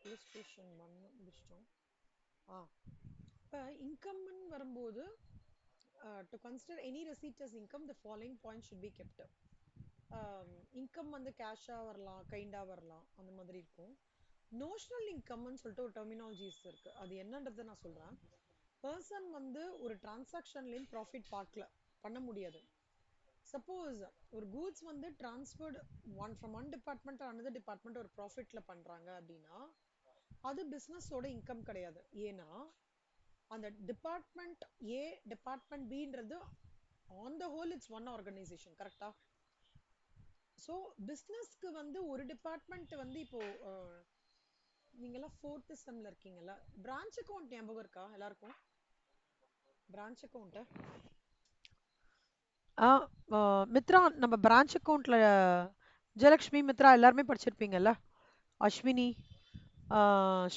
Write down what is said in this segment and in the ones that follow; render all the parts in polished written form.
illustration 1 முடிச்சிட்டோம். இப்போ இன்கம்னு வரும்போது to consider any receipt as income, the following points should be kept. Income வந்து கேஷா வரலாம், கைண்டா வரலாம், அந்த மாதிரி இருக்கும். நோஷனல் இன்கம்னு சொல்லிட்டு ஒரு டெர்மினாலஜிஸ் இருக்கு. அது என்னன்றதை நான் சொல்றேன். பர்சன் வந்து ஒரு டிரான்சாக்ஷன்லேயும் ப்ராஃபிட் பார்க்கல, பண்ண முடியாது. சப்போஸ் ஒரு கூட்ஸ் வந்து transferred from one department another department ஒரு ப்ராஃபிட்ல பண்றாங்க அப்படின்னா அது பிஸ்னஸோட இன்கம் கிடையாது. ஏன்னா அந்த டிபார்ட்மெண்ட் ஏ டிபார்ட்மெண்ட் பின்றது on the whole it's one organisation, கரெக்டா? ஸோ பிஸ்னஸ்க்கு வந்து ஒரு டிபார்ட்மெண்ட் வந்து இப்போ நீங்கெல்லாம் ஃபோர்த்து செம்ல இருக்கீங்கல்ல, பிரான்ச் அக்கௌண்ட் ஞாபகம் இருக்கா எல்லாருக்கும்? பிரான்ச் அக்கௌண்ட் மித்ரா, நம்ம பிரான்ச் அக்கௌண்ட்ல ஜெயலக்ஷ்மி மித்ரா எல்லாருமே படிச்சிருப்பீங்கல்ல. அஸ்வினி,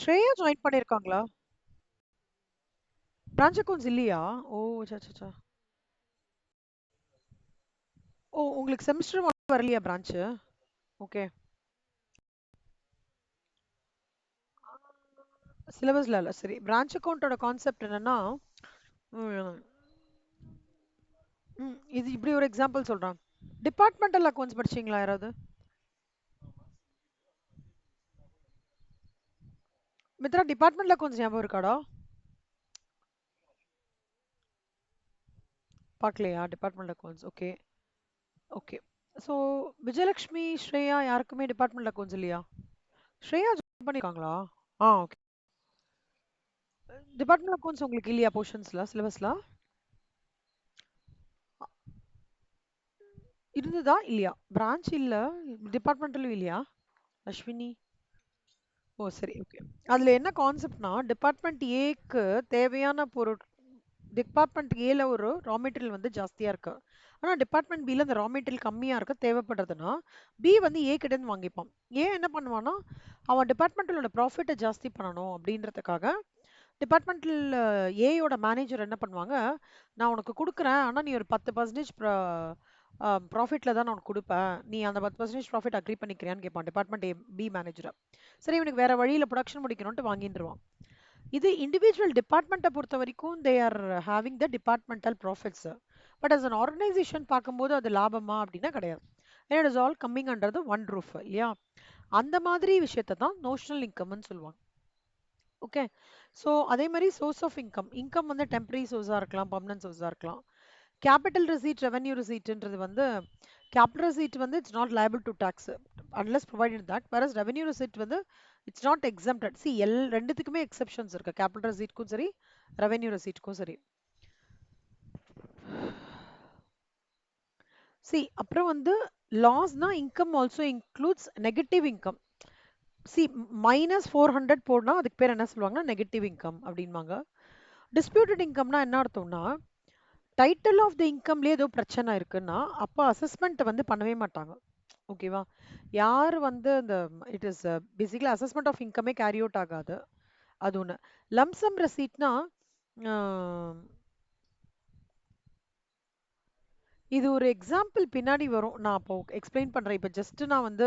ஸ்ரேயா ஜாயின் பண்ணிருக்காங்களா? பிரான்ச் அக்கௌண்ட்ஸ் இல்லையா? ஓ, சச்சா. ஓ, உங்களுக்கு செமஸ்டர் வரலையா பிரான்ச்? ஓகே. சிலபஸ்ல இல்ல. சரி, பிரான்ச் அக்கௌண்டோட கான்செப்ட் என்னன்னா, இது இப்படி ஒரு எக்ஸாம்பிள் சொல்றேன். டிபார்ட்மெண்டல் அக்கௌண்ட்ஸ் படிச்சீங்களா யாராவது? மித்ரா, டிபார்ட்மெண்டல் அக்கௌண்ட்ஸ் ஞாபகம் இருக்காடா? பார்க்கலையா departmental accounts? Okay. Okay. So Vijayalakshmi, Shreya யாருக்குமே டிபார்ட்மெண்டல் அக்கௌண்ட்ஸ் இல்லையா? ஸ்ரேயா ஜாயின் பண்ணிருக்காங்களா? ஓகே. டிபார்ட்மெண்டல் அக்கௌண்ட்ஸ் உங்களுக்கு இல்லையா போர்ஷன்ஸ்ல, சிலபஸ்ல? இருந்ததா இல்லையா? பிரான்ச் இல்ல, டிபார்ட்மெண்டலும் இல்லையா அஸ்வினி? ஓ, சரி, ஓகே. அதுல என்ன கான்செப்ட்னா, டிபார்ட்மெண்ட் ஏக்கு தேவையான பொருள், டிபார்ட்மெண்ட் ஏல ஒரு ரா மெட்டீரியல் வந்து ஜாஸ்தியா இருக்கு, ஆனா டிபார்ட்மெண்ட் பில அந்த ரா மெட்டீரியல் கம்மியா இருக்கு தேவைப்படுறதுன்னா பி வந்து ஏ கிட்ட இருந்து வாங்கிப்பான். ஏ என்ன பண்ணுவான்னா, அவன் டிபார்ட்மெண்டலோட ப்ராஃபிட்டை ஜாஸ்தி பண்ணணும் அப்படின்றதுக்காக டிபார்ட்மெண்டல் ஏயோட மேனேஜர் என்ன பண்ணுவாங்க, நான் உனக்கு கொடுக்குறேன், ஆனா நீ ஒரு 10% ப்ராஃபிட்ல தான் நான் உனக்கு கொடுப்பேன், நீ அந்த 10% ப்ராஃபிட் அக்ரி பண்ணிக்கிறியான்னு கேட்பான் டிபார்ட்மெண்ட் ஏ பி மேனேஜரை. சரி, இவனுக்கு வேற வழியில ப்ரொடக்ஷன் முடிக்கணும்ட்டு வாங்கிட்டுருவான். இது இண்டிவிஜுவல் டிபார்ட்மெண்ட்டை பொறுத்த வரைக்கும் they are having the departmental profits. But as an organisation பார்க்கும்போது அது லாபமா அப்படின்னா கிடையாது. It is all coming under the one roof இல்லையா? அந்த மாதிரி விஷயத்தை தான் நோஷனல் இன்கம்னு சொல்லுவாங்க. ஓகே. ஸோ அதே மாதிரி சோர்ஸ் ஆஃப் இன்கம், இன்கம் வந்து டெம்பரரி சோர்ஸாக இருக்கலாம், பர்மனன்ட் சோர்ஸாக இருக்கலாம். கேபிட்டல் ரெசீட், ரெவென்யூ ரெசீட்ன்றது வந்து, கேபிட்டல் ரெசீட் வந்து it's not liable to tax unless provided that, whereas revenue receipt வந்து இட்ஸ் நாட் எக்ஸம்டட். சி ரெண்டுத்துக்குமே எக்ஸெப்ஷன்ஸ் இருக்கு, கேபிட்டல் ரெசீட்க்கும் சரி ரெவென்யூ ரெசீட்க்கும் சரி. சி அப்புறம் வந்து லாஸ்னா income also includes negative income. See -400 போனா அதுக்கு பேர் என்ன சொல்லுவாங்கன்னா நெகட்டிவ் இன்கம் அப்படின்வாங்க. டிஸ்பியூட்டட் இன்கம்னா என்ன அர்த்தம்னா, டைட்டில் ஆஃப் த இன்கம்லேயே ஏதோ பிரச்சனை இருக்குன்னா அப்போ அசஸ்மெண்ட் வந்து பண்ணவே மாட்டாங்க. ஓகேவா? யார் வந்து அந்த it is basically assessment of இன்கமே கேரி அவுட் ஆகாது. அது ஒன்று. லம்சம் ரெசீட்னா இது ஒரு எக்ஸாம்பிள் பின்னாடி வரும், நான் அப்போ எக்ஸ்பிளைன் பண்றேன். இப்போ ஜஸ்ட் நான் வந்து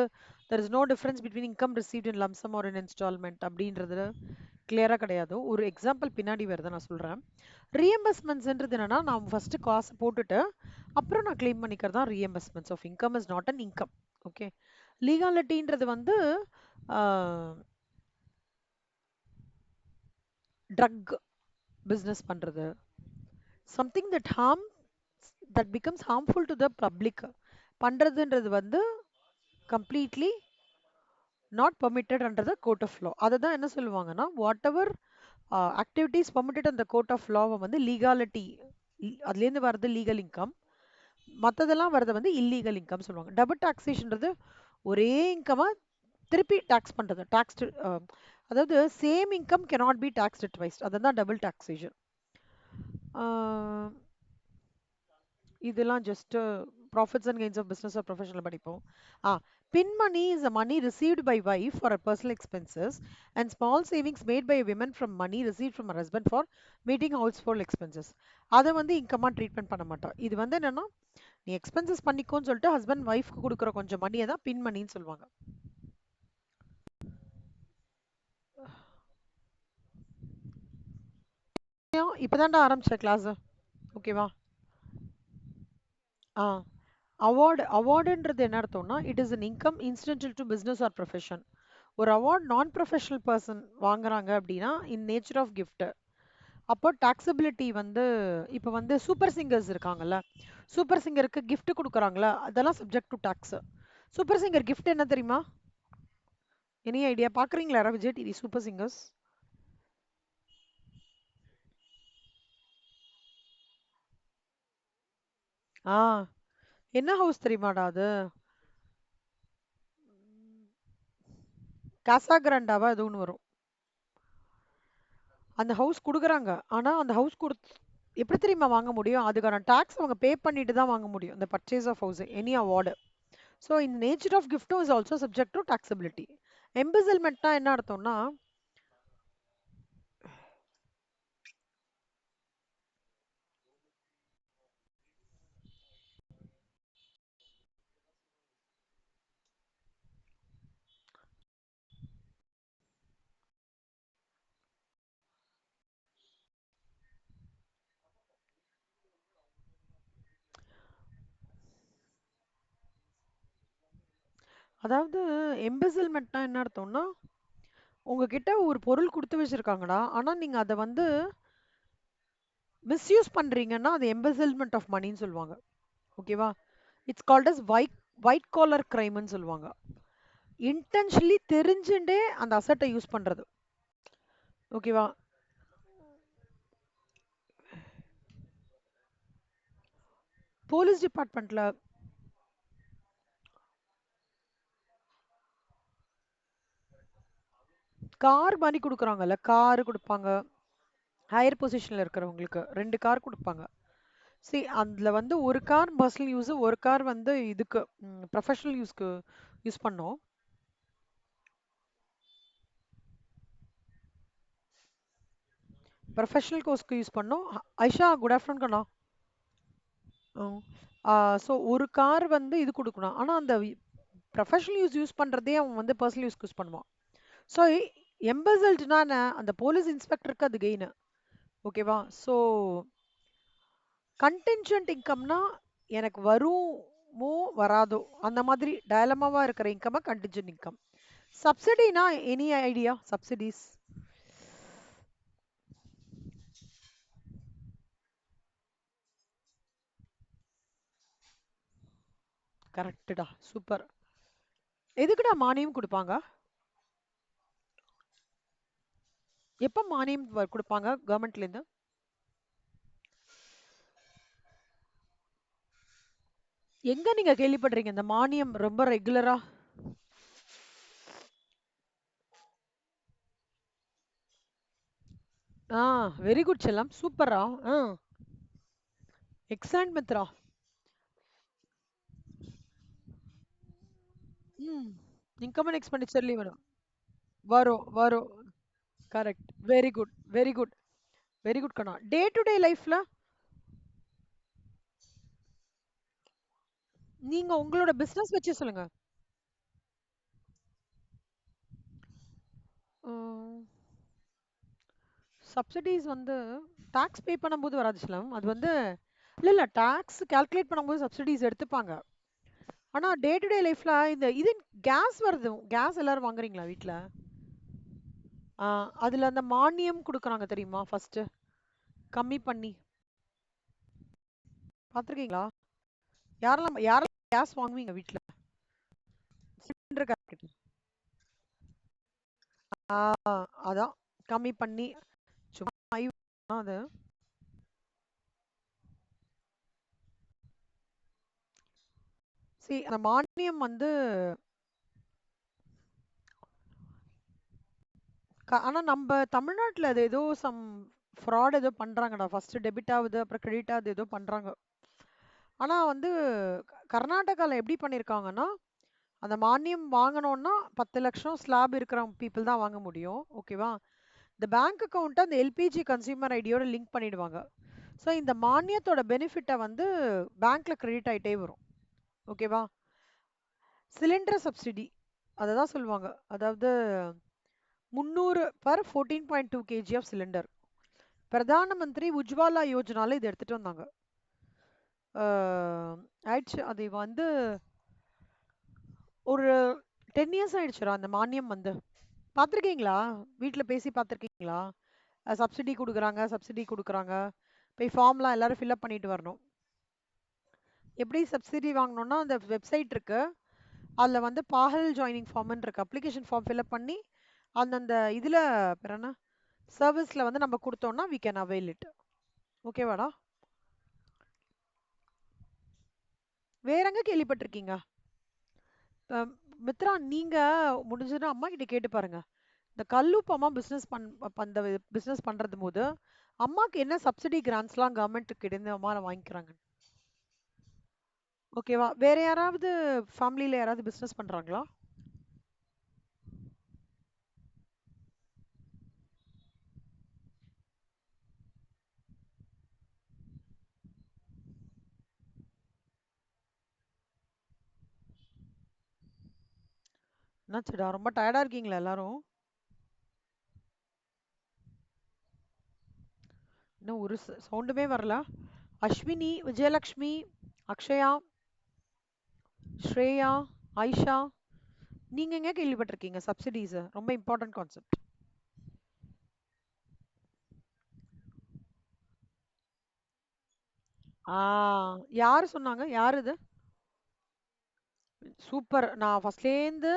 there is no difference between income received in lump sum or in instalment அப்படின்றது கிளியரா கிடையாது. ஒரு எக்ஸாம்பிள் பின்னாடி வருது, நான் சொல்றேன். ரீஎம்பர்ஸ்மெண்ட்ஸ்ன்றது என்னன்னா, நான் ஃபர்ஸ்ட் காசு போட்டுட்டு அப்புறம் நான் கிளைம் பண்ணிக்கிறது தான் reimbursements of income, is not an income. Okay. லீகாலிட்டின்றது வந்து ட்ரக் பிஸ்னஸ் பண்றது, something that becomes harmful to the public பண்றதுன்றது வந்து completely not permitted under the court of law. அதை தான் என்ன சொல்லுவாங்கன்னா, வாட் எவர் ஆக்டிவிட்டிஸ் பெர்மிட்டட் அந்த கோர்ட் ஆஃப் லாவை வந்து லீகாலிட்டி, அதுலேருந்து வர்றது லீகல் இன்கம், மற்றதெல்லாம் வர்றது வந்து இல்லீகல் இன்கம் சொல்லுவாங்க. டபுள் டாக்ஸேஷன்றது ஒரே இன்கமா திருப்பி டாக்ஸ் பண்றது, டாக்ஸ், அதாவது same income cannot be taxed twice, அதுதான் டபுள் டாக்ஸேஷன். இதெல்லாம் just profits and gains of business or professional படிப்போம். Pin money is a money received by wife for personal expenses and small savings made by women from money receive from husband for meeting household expenses. அதை வந்து இன்கமா treatment பண்ண மாட்டோம். இது வந்து என்னன்னா, நீ expenses பண்ணிக்கோன்னு சொல்லிட்டு ஹஸ்பண்ட் ஒய்ஃப்க்கு கொடுக்குற கொஞ்சம் மணியை தான் பின் மணின்னு சொல்லுவாங்க. இப்பதான்டா ஆரம்பிச்ச கிளாஸ். ஓகேவா? ஆ அவார்டுன்றது என்ன அர்த்தம்னா, it is an income incidental to business or profession. ஒரு அவார்ட் நான் ப்ரொஃபஷனல் பர்சன் வாங்குறாங்க அப்படின்னா இன் நேச்சர் ஆஃப் gift. அப்போ டாக்ஸபிலிட்டி வந்து இப்போ வந்து சூப்பர் சிங்கர்ஸ் இருக்காங்கல்ல, சூப்பர் சிங்கருக்கு gift கொடுக்குறாங்களா, அதெல்லாம் subject to tax. Super singer gift என்ன தெரியுமா? Any idea? பாக்குறீங்களா யாரா விஜய் டிவி சூப்பர் சிங்கர்ஸ்? ஆ என்ன ஹவுஸ் தெரியுமாடா அது? காசா கிராண்டாவா ஏதோ ஒன்று வரும். அந்த ஹவுஸ் குடுக்குறாங்க. ஆனா அந்த ஹவுஸ் எப்படி தெரியுமா வாங்க முடியும்? அதுக்கான டாக்ஸ் அவங்க பே பண்ணிட்டு தான் வாங்க முடியும். இந்த purchase of house, any award. So இந்த நேச்சர் ஆஃப் கிஃப்டும் is also subject to taxability. எம்பெசல்மெண்ட்னா என்ன அர்த்தம்னா, அதாவது எம்பெசல்மெண்ட்னா என்ன அர்த்தம்னா, உங்ககிட்ட ஒரு பொருள் குடுத்து வச்சிருக்காங்கடா. ஆனா நீங்க அத வந்து மிஸ்யூஸ் பண்றீங்கன்னா, அது எம்பெசல்மெண்ட் ஆஃப் மணின்னு சொல்லுவாங்க. ஓகேவா? It's called as white collar கிரைம்னு சொல்லுவாங்க. இன்டென்ஷனலி தெரிஞ்சுண்டே அந்த அசட்டை யூஸ் பண்றது. ஓகேவா? போலீஸ் டிபார்ட்மெண்ட்ல கார் மாரி குடுக்குறாங்கல்ல, கார் குடுப்பாங்க. ஹையர் பொசிஷன்ல இருக்கிறவங்களுக்கு 2 கார் குடுப்பாங்க. அதுல வந்து ஒரு கார் பர்சனல் யூஸ், ஒரு கார் வந்து இதுக்கு ப்ரொஃபஷனல் யூஸ்க்கு யூஸ் பண்ணோம். ப்ரொஃபஷனல் கோர்ஸ்க்கு யூஸ் பண்ணோம். ஐஷா குட் ஆஃப்டர்நூன் கண்ணா. ஸோ ஒரு கார் வந்து இது குடுக்கணும். ஆனா அந்த ப்ரொஃபஷனல் யூஸ் பண்றதே அவன் வந்து பர்சனல் யூஸ்க்கு யூஸ் பண்ணுவான். ஸோ எம்பசல்ட்னா என்ன? அந்த போலீஸ் இன்ஸ்பெக்டருக்கு அது கெயின். ஓகேவா? ஸோ கன்டின்ஜென்ட் இன்கம்னா எனக்கு வருமோ வராதோ அந்த மாதிரி டயலமாவா இருக்கிற இன்கம் கன்டின்ஜென்ட் இன்கம். சப்சிடினா எனி ஐடியா? சப்சிடிஸ் கரெக்டுடா, சூப்பர். எதுக்குடா மானியம் கொடுப்பாங்க? எப்ப மானியம் கொடுப்பாங்க கவர்மெண்ட்ல இருந்து? எங்க நீங்க கேள்விப்படுறீங்க இந்த மானியம் ரொம்ப ரெகுலரா? ஆ வெரி குட் செல்லம், சூப்பரா. ஆ எக்ஸலண்ட் மித்ரா. ம் இன்கம் அண்ட் எக்ஸ்பெண்டிச்சர்லயும் வரும். வரும் வரும். Correct. Very good very good very good கண்ணா. டே டு டே லைஃப்ல நீங்க உங்களோட பிசினஸ் வச்சு சொல்லுங்க. சப்சிடிஸ் வந்து டாக்ஸ் பே பண்ணும்போது வராது சிலம். அது வந்து இல்ல இல்ல டாக்ஸ் கால்குலேட் பண்ணும்போது சப்சிடிஸ் எடுத்துப்பாங்க. ஆனா டே டு டே லைஃப்ல இந்த இது கேஸ் வருது. கேஸ் எல்லாரும் வாங்குறீங்களா வீட்ல? அதுல அந்த மானியம் குடுக்குறாங்க தெரியுமா? ஃபர்ஸ்ட் கம்மி பண்ணி பாத்திருக்கீங்களா? யாரெல்லாம் யாரெல்லாம் கேஸ் வாங்குவீங்க வீட்ல? Cylinder case. ஆ அதான் கம்மி பண்ணி சும்மா அது. அந்த மானியம் வந்து ஆனா நம்ம தமிழ்நாட்டுல அது ஏதோ சம் ஃப்ராட் ஏதோ பண்றாங்கடா. ஃபர்ஸ்ட் டெபிட் ஆகுது, அப்புறம் கிரெடிட் ஆகுது, ஏதோ பண்றாங்க. ஆனா வந்து கர்நாடகால எப்படி பண்ணிருக்காங்கன்னா, அந்த மானியம் வாங்கணும்னா 10 லட்சம் ஸ்லாப் இருக்கிற பீப்புள் தான் வாங்க முடியும். ஓகேவா? இந்த பேங்க் அக்கவுண்ட் அந்த எல்பிஜி கன்சியூமர் ஐடியோட லிங்க் பண்ணிடுவாங்க. ஸோ இந்த மானியத்தோட பெனிஃபிட்டை வந்து பேங்க்ல கிரெடிட் ஆயிட்டே வரும். ஓகேவா? சிலிண்டர் சப்சிடி அதை தான் சொல்லுவாங்க. அதாவது 300 per 14.2 kg ஆஃப் சிலிண்டர். பிரதான மந்திரி உஜ்வாலா யோஜனால இது எடுத்துட்டு வந்தாங்க. ஆயிடுச்சு. அது வந்து ஒரு 10 இயர்ஸ் ஆயிடுச்சுடா அந்த மானியம் வந்து. பார்த்துருக்கீங்களா? வீட்ல பேசி பார்த்துருக்கீங்களா? சப்சிடி குடுக்குறாங்க, சப்சிடி குடுக்குறாங்க. போய் ஃபார்ம்லாம் எல்லாரும் ஃபில் அப் பண்ணிட்டு வரணும். எப்படி சப்சிடி வாங்கணும்னா, அந்த வெப்சைட் இருக்கு. அதுல வந்து பாஹல் ஜாயினிங் ஃபார்ம்ன்னு இருக்கு. அப்ளிகேஷன் ஃபார்ம் ஃபில் அப் பண்ணி, அந்தந்த இதுல பேர் என்ன? சர்வீஸ்ல வந்து நம்ம குடுத்தோம்னா, வி கேன் அவைல் இட். ஓகேவாடா? வேற எங்க கேள்விப்பட்டிருக்கீங்க? அ மித்ரா நீங்க முடிஞ்சதுன்னா அம்மா கிட்ட கேட்டு பாருங்க. இந்த கல்லூப்பு அம்மா பிசினஸ் அந்த பிசினஸ் பண்றது போது, அம்மாக்கு என்ன சப்சிடி கிராண்ட்ஸ்லாம் கவர்மெண்ட்டுக்கு இருந்து அம்மா வாங்கிக்கிறாங்க. ஓகேவா? வேற யாராவது ஃபேமிலில யாராவது பிசினஸ் பண்றாங்களா? என்னாச்சுடா? ரொம்ப டயர்டா இருக்கீங்களா எல்லாரும்? இன்னும் ஒரு சவுண்டுமே வரல. அஸ்வினி, விஜயலக்ஷ்மி, அக்ஷயா, ஸ்ரேயா, ஆயிஷா, நீங்க எங்க கேள்விப்பட்டிருக்கீங்க சப்சிடிஸ்? ரொம்ப இம்பார்ட்டன்ட் கான்செப்ட். ஆ யாரு சொன்னாங்க? யாரு இது? சூப்பர். நான் ஃபர்ஸ்ட்லேருந்து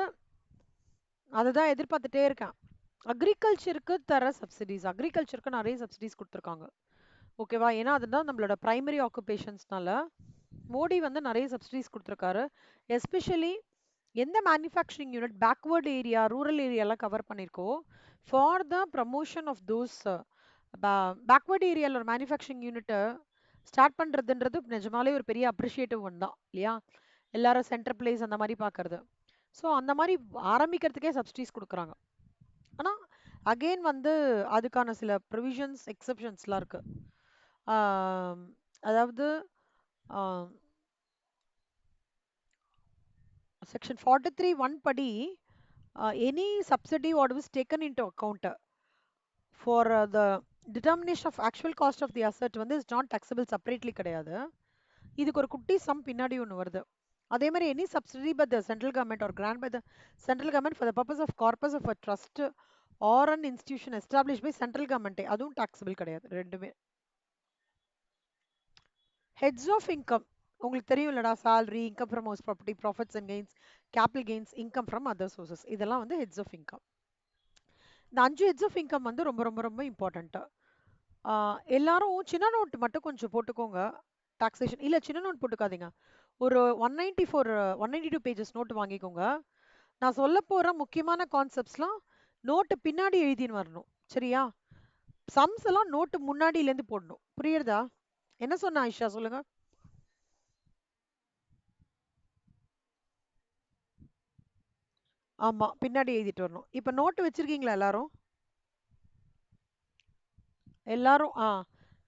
அததான் எதிர்பார்த்துட்டே இருக்கேன். அக்ரிகல்ச்சருக்கு தர சப்சிடிஸ். அக்ரிகல்ச்சருக்கு நெறைய சப்சிடிஸ் குடுத்துருக்காங்க. ஓகேவா? ஏன்னா அதுதான் நம்மளோட பிரைமரி ஆக்குபேஷன்ஸ்னால மோடி வந்து நெறைய சப்சிடிஸ் குடுத்துருக்காரு. எஸ்பெஷலி எந்த manufacturing unit backward area, rural ஏரியாலாம் கவர் பண்ணியிருக்கோ, for the promotion of those backward ஏரியால ஒரு மேனுஃபேக்சரிங் யூனிட்ட ஸ்டார்ட் பண்றதுன்றது நிஜமாலே ஒரு பெரிய அப்ரிஷியேட்டிவ் ஒன் தான் இல்லையா? எல்லாரும் சென்டர் பிளேஸ் அந்த மாரி பார்க்கறது. ஸோ அந்த மாரி ஆரம்பிக்கிறதுக்கே சப்சிடிஸ் குடுக்குறாங்க. ஆனா அகெயின் வந்து அதுக்கான சில ப்ரொவிஷன்ஸ், எக்ஸெப்ஷன்ஸ்லாம் இருக்கு. ஆம், அதாவது செக்ஷன் 43(1) படி any subsidy what was taken into account for the determination of actual cost of the asset வந்து is not taxable separately கிடையாது. இதுக்கு ஒரு குட்டி சம் பின்னாடி ஒன்று வருது. அதே மாதிரி any subsidy by the central government or grant by the central government for the purpose of corpus of a trust or an institution establish by central government அதுவும் டாக்ஸபிள் கிடையாது ரெண்டுமே. ஹெட்ஸ் ஆஃப் இன்கம் உங்களுக்கு தெரியும் இல்லடா, salary, income from house property, profits and gains, capital gains, income from other sources, இதெல்லாம் வந்து heads of income. இந்த 5 heads of income வந்து ரொம்ப ரொம்ப ரொம்ப இம்பார்ட்டன்ட். எல்லாரும் சின்ன நோட் மட்டும் கொஞ்சம் போட்டுக்கோங்க. டாக்ஸேஷன் இல்ல சின்ன நோட் போட்டுக்காதீங்க. ஒரு 194 192 பேஜஸ் நோட் வாங்கிக்கோங்க. நான் சொல்ல போற முக்கியமான கான்செப்ட்ஸ்லாம் நோட்டு பின்னாடி எழுதின்னு வரணும். சரியா? சம்ஸ் எல்லாம் நோட்டு முன்னாடில இருந்து போடணும். புரியுறதா? என்ன சொன்ன ஆயிஷா சொல்லுங்க. ஆமா, பின்னாடி எழுதிட்டு வரணும். இப்ப நோட்டு வச்சிருக்கீங்களா எல்லாரும்? எல்லாரும்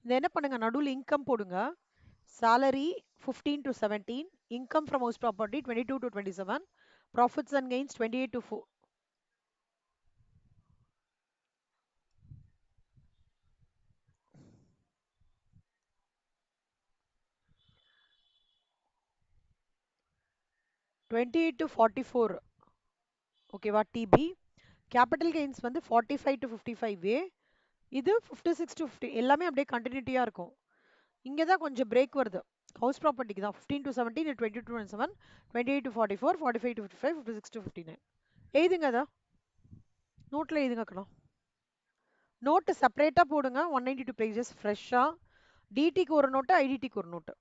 இந்த என்ன பண்ணுங்க, நடுவுல இன்கம் போடுங்க. salary 15 to 17, income from house property 22 to 27, profits and gains 28 to 4, 28 to 44. ஓகேவா? டிபி கேபிட்டல் கெயின்ஸ் வந்து 45 to 55A, இது 56 to 50, எல்லாமே அப்படியே கண்டினியூட்டியா இருக்கும். இங்க தான் கொஞ்சம் பிரேக் வருது. ஹவுஸ் ப்ராப்பர்ட்டிக்கு தான் 15 to 17, 22 to 27, 28 to 44, 45 to 55, 56 to 59. எழுதுங்க அதா, நோட்ல எழுதுங்கக்கணும். நோட்டு செப்பரேட்டா போடுங்க. 192 பேஜஸ் ஃப்ரெஷ்ஷா. டிடிக்கு ஒரு நோட்டு, ஐடிடிக்கு ஒரு நோட்டு.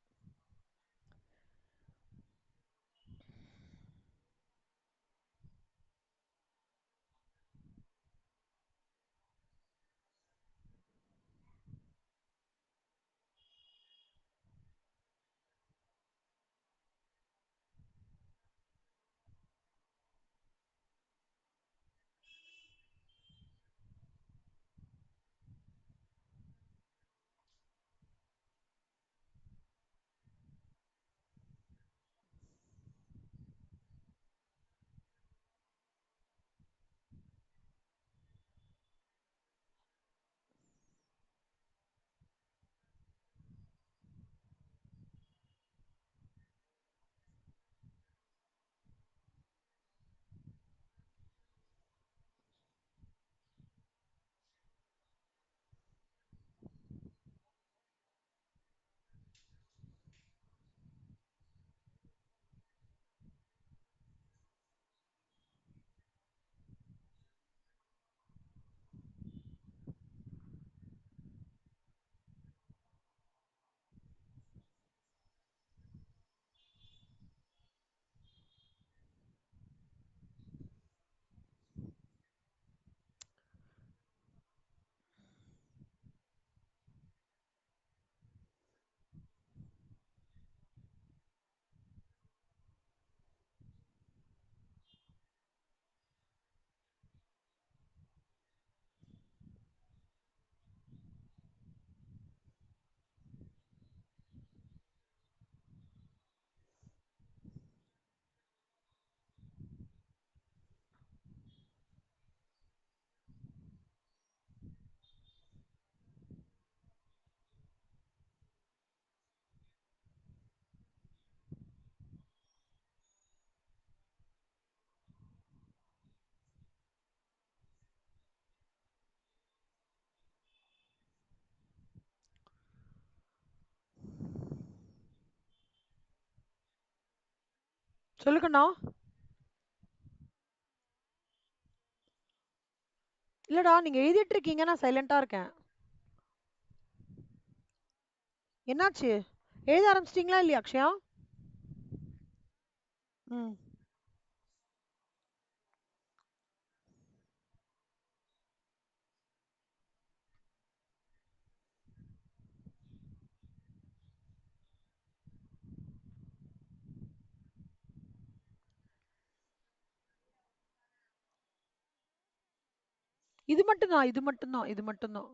சொல்லுங்கண்ணா. இல்லடா, நீங்க எழுதிட்டு இருக்கீங்க, நான் சைலண்டா இருக்கேன். என்னாச்சு? எழுத ஆரம்பிச்சிட்டீங்களா இல்லையா அக்ஷயா? ம். இது மட்டும் தான், இது மட்டும் தான், இது மட்டும் தான்.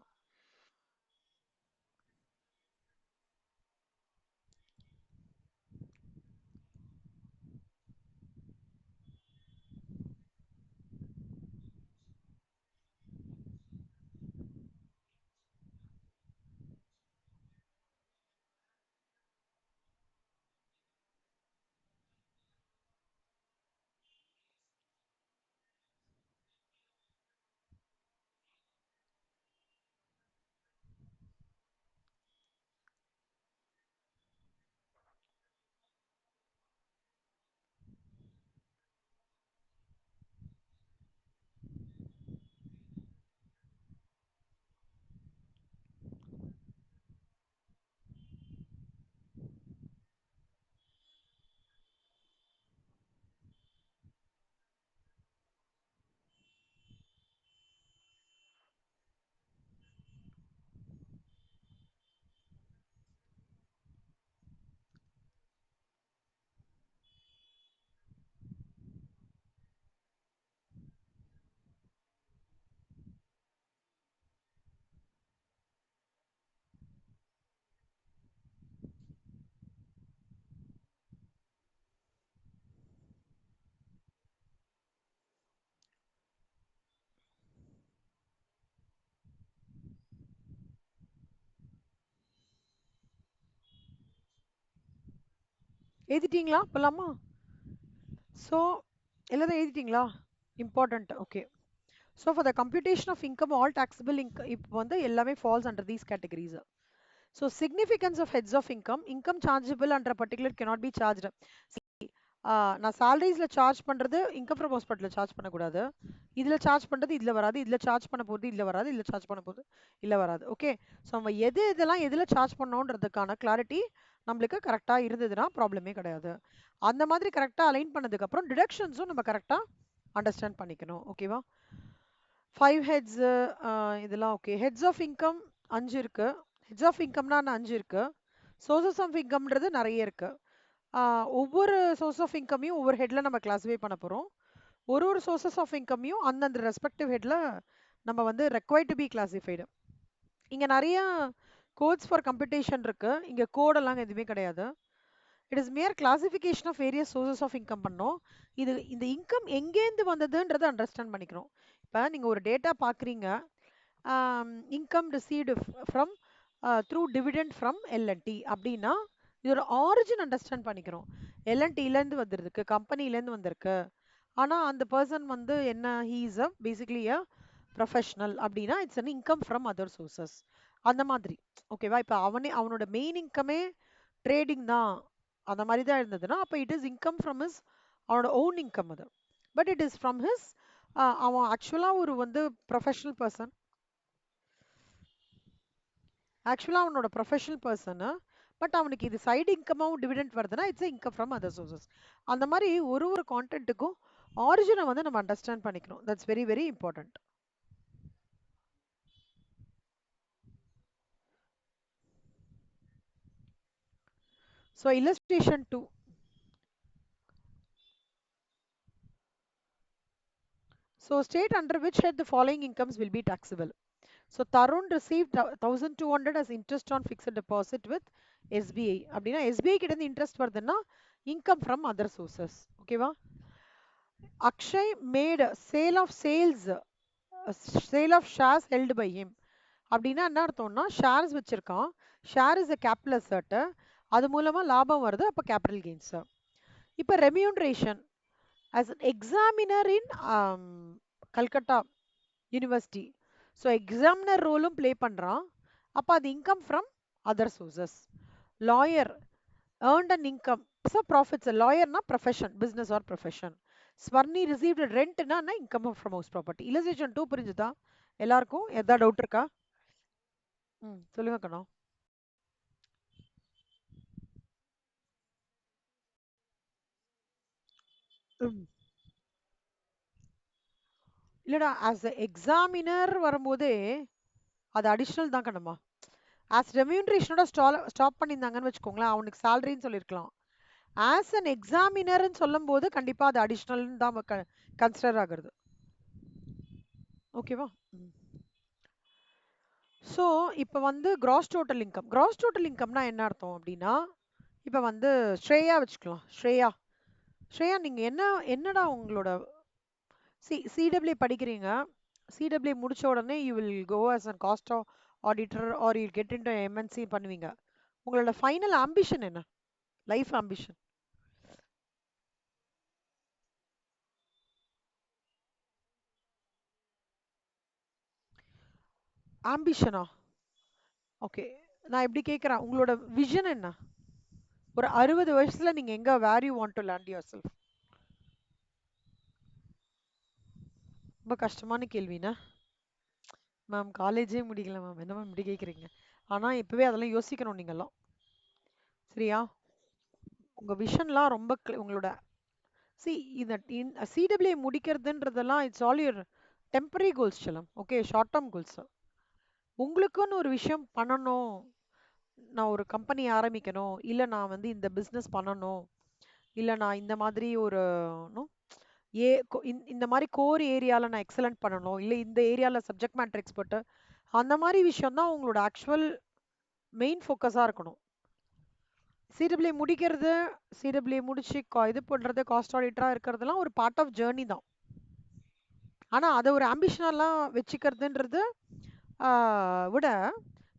எழுதிட்டீங்களா? போலாமா? ஸோ எல்லாரும் எழுதிட்டீங்களா? Important. Okay. So for the computation of income all taxable income இப்போ வந்து எல்லாமே falls under these categories. So significance of heads of income income chargeable under particular cannot be charged. நான் சாலரிஸ்ல சார்ஜ் பண்றது இன்கம் ஃப்ரம் ஹாஸ்பிட்டல்ல charge பண்ணக்கூடாது. இதுல charge பண்றது இதுல வராது, இதுல சார்ஜ் பண்ண போறது இதுல வராது, இதுல சார்ஜ் பண்ண போறது இல்ல வராது. ஓகே. ஸோ நம்ம எது இதெல்லாம் எதுல சார்ஜ் பண்ணோன்றதுக்கான கிளாரிட்டி நம்மளுக்கு கரெக்டா இருந்ததுன்னா ப்ராப்ளமே கிடையாது. அந்த மாதிரி கரெக்டா அலைன் பண்ணதுக்கு அப்புறம் டிடக்ஷன்ஸும் நம்ம கரெக்டா அண்டர்ஸ்டாண்ட் பண்ணிக்கணும். ஓகேவா? 5 ஹெட்ஸ் இதெல்லாம் ஓகே. ஹெட்ஸ் ஆஃப் இன்கம் 5 இருக்கு. ஹெட்ஸ் ஆஃப் இன்கம்னா 5 இருக்கு. சோர்சஸ் ஆஃப் இன்கம்ன்றது நிறைய இருக்கு. ஒவ்வொரு சோர்ஸ் ஆஃப் இன்கமையும் ஒவ்வொரு ஹெட்ல நம்ம கிளாஸிஃபை பண்ண போறோம். ஒரு ஒரு சோர்சஸ் ஆஃப் இன்கமையும் அந்தந்த ரெஸ்பெக்டிவ் ஹெட்ல நம்ம வந்து ரெக்வைர்ட் டு பி கிளாசிஃபைடு. இங்க நிறைய கோட்ஸ் ஃபார் கம்ப்யூட்டேஷன் இருக்கு. இங்க கோடெல்லாம் எதுவுமே கிடையாது. It is mere classification of various sources of income பண்ணோம். இந்த இன்கம் எங்கேருந்து வந்ததுன்றதை அண்டர்ஸ்டாண்ட் பண்ணிக்கிறோம். இப்போ நீங்க ஒரு டேட்டா பார்க்குறீங்க. Income received from through dividend from L and T அப்படின்னா இதோட ஆரிஜின் அண்டர்ஸ்டாண்ட் பண்ணிக்கிறோம். எல்என்டிலேருந்து வந்திருக்கு, கம்பெனிலேருந்து வந்திருக்கு. ஆனால் அந்த பர்சன் வந்து என்ன, he is a basically a professional அப்படின்னா it's an income from other sources. அந்த மாதிரி. ஓகேவா? இப்போ அவனோட மெயின் இன்கமே ட்ரேடிங் தான், அந்த மாதிரி தான் இருந்ததுன்னா அப்போ it is income from his, அவனோட ஓன் இன்கம் அது. But it is from his, அவன் ஆக்சுவலாக ஒரு வந்து ப்ரொஃபஷனல் பர்சன். ஆக்சுவலாக அவனோட ப்ரொஃபஷனல் பர்சனு. பட் அவனுக்கு இது சைடு இன்கமாகவும் டிவிடெண்ட் வருதுன்னா it's income from other sources. அந்த மாதிரி ஒரு ஒரு கான்டென்ட்டுக்கும் ஆரிஜினை வந்து நம்ம அண்டர்ஸ்டாண்ட் பண்ணிக்கணும். That's very very important. So illustration 2. So state under which head the following incomes will be taxable. So Tarun received 1200 as interest on fixed deposit with SBI. அப்படின்னா SBI கிட்ட இருந்து இன்ட்ரெஸ்ட் வருதுன்னா இன்கம் ஃப்ரம் அதர் சோர்சஸ். ஓகேவா? Akshay made sale of shares held by him. அப்படின்னா என்ன அர்த்தம்னா shares வச்சிருக்கான். Share is a capital asset. அது மூலமா லாபம் வருது, அப்போ கேபிட்டல் கெயின்ஸ். இப்போ remuneration as an examiner in Calcutta university. So examiner ரோலும் ப்ளே பண்ணுறான். அப்போ அது income from other sources. Lawyer earned an income So profits, lawyer na profession, business or profession. Swarni received rent na income from house property. Illustration 2 புரிஞ்சுதா எல்லாருக்கும்? எதா doubt இருக்கா? சொல்லுங்க கண்ணா. ம். இல்லடா ஆஸ் எக்ஸாமினர் வரும்போதே அது அடிஷனல் தான் கண்ணம்மா. ஆஸ் ரெம்யூனரேஷனோட ஸ்டாப் பண்ணியிருந்தாங்கன்னு வச்சுக்கோங்களேன், அவனுக்கு சேலரின்னு சொல்லியிருக்கலாம். ஆஸ் அன் எக்ஸாமினர்னு சொல்லும்போது கண்டிப்பா அது அடிஷனல்னு தான் கன்சிடர் ஆகுறது. ஓகேவா? ஸோ இப்போ வந்து gross total income. Gross total இன்கம்னா என்ன அர்த்தம் அப்படின்னா, இப்போ வந்து ஸ்ரேயா வச்சுக்கலாம். ஸ்ரேயா ஸ்ரேயா நீங்கள் என்னடா உங்களோட சிடபிள்யூ படிக்கிறீங்க. சிடபிள்யூ முடிச்ச உடனே you will go as a cost auditor or you get into MNC பண்ணுவீங்க. உங்களோட ஃபைனல் ஆம்பிஷன் என்ன? Life ambition. ஆம்பிஷனா? ஓகே. நான் எப்படி கேட்குறேன், உங்களோட விஷன் என்ன? ஒரு 60 வருஷத்துல நீங்க எங்க where you want to land yourself? ரொம்ப கஷ்டமான கேள்வினா மேம், காலேஜே முடிக்கல மேம், என்ன மேம் இப்படி கேட்குறீங்க? ஆனா இப்பவே அதெல்லாம் யோசிக்கணும் நீங்கெல்லாம். சரியா? உங்க விஷன்லாம் ரொம்ப உங்களோட சி இந்த சிடபிள்யூ முடிக்கிறதுன்றதெல்லாம் it's all your temporary goals செல்லம். Okay, short term goals. உங்களுக்குன்னு ஒரு விஷயம் பண்ணணும், நான் ஒரு கம்பெனி ஆரம்பிக்கணும், இல்ல நான் வந்து இந்த பிசினஸ் பண்ணணும், இல்ல நான் இந்த மாதிரி ஒரு no, இந்த மாதிரி கோர் ஏரியால நான் எக்ஸலண்ட் பண்ணணும், இல்ல இந்த ஏரியால சப்ஜெக்ட் மேட்டர் எக்ஸ்பர்ட், அந்த மாதிரி விஷயம் தான் உங்களோட ஆக்சுவல் மெயின் ஃபோக்கஸா இருக்கணும். சிடபிள்யூ முடிக்கிறது, சிடபிள்யூ முடிச்சு இது பண்றது, காஸ்ட் ஆடிட்டரா இருக்கிறதெல்லாம் ஒரு பார்ட் ஆஃப் ஜேர்னி தான். ஆனா அதை ஒரு ஆம்பிஷனெல்லாம் வச்சுக்கிறதுன்றது விட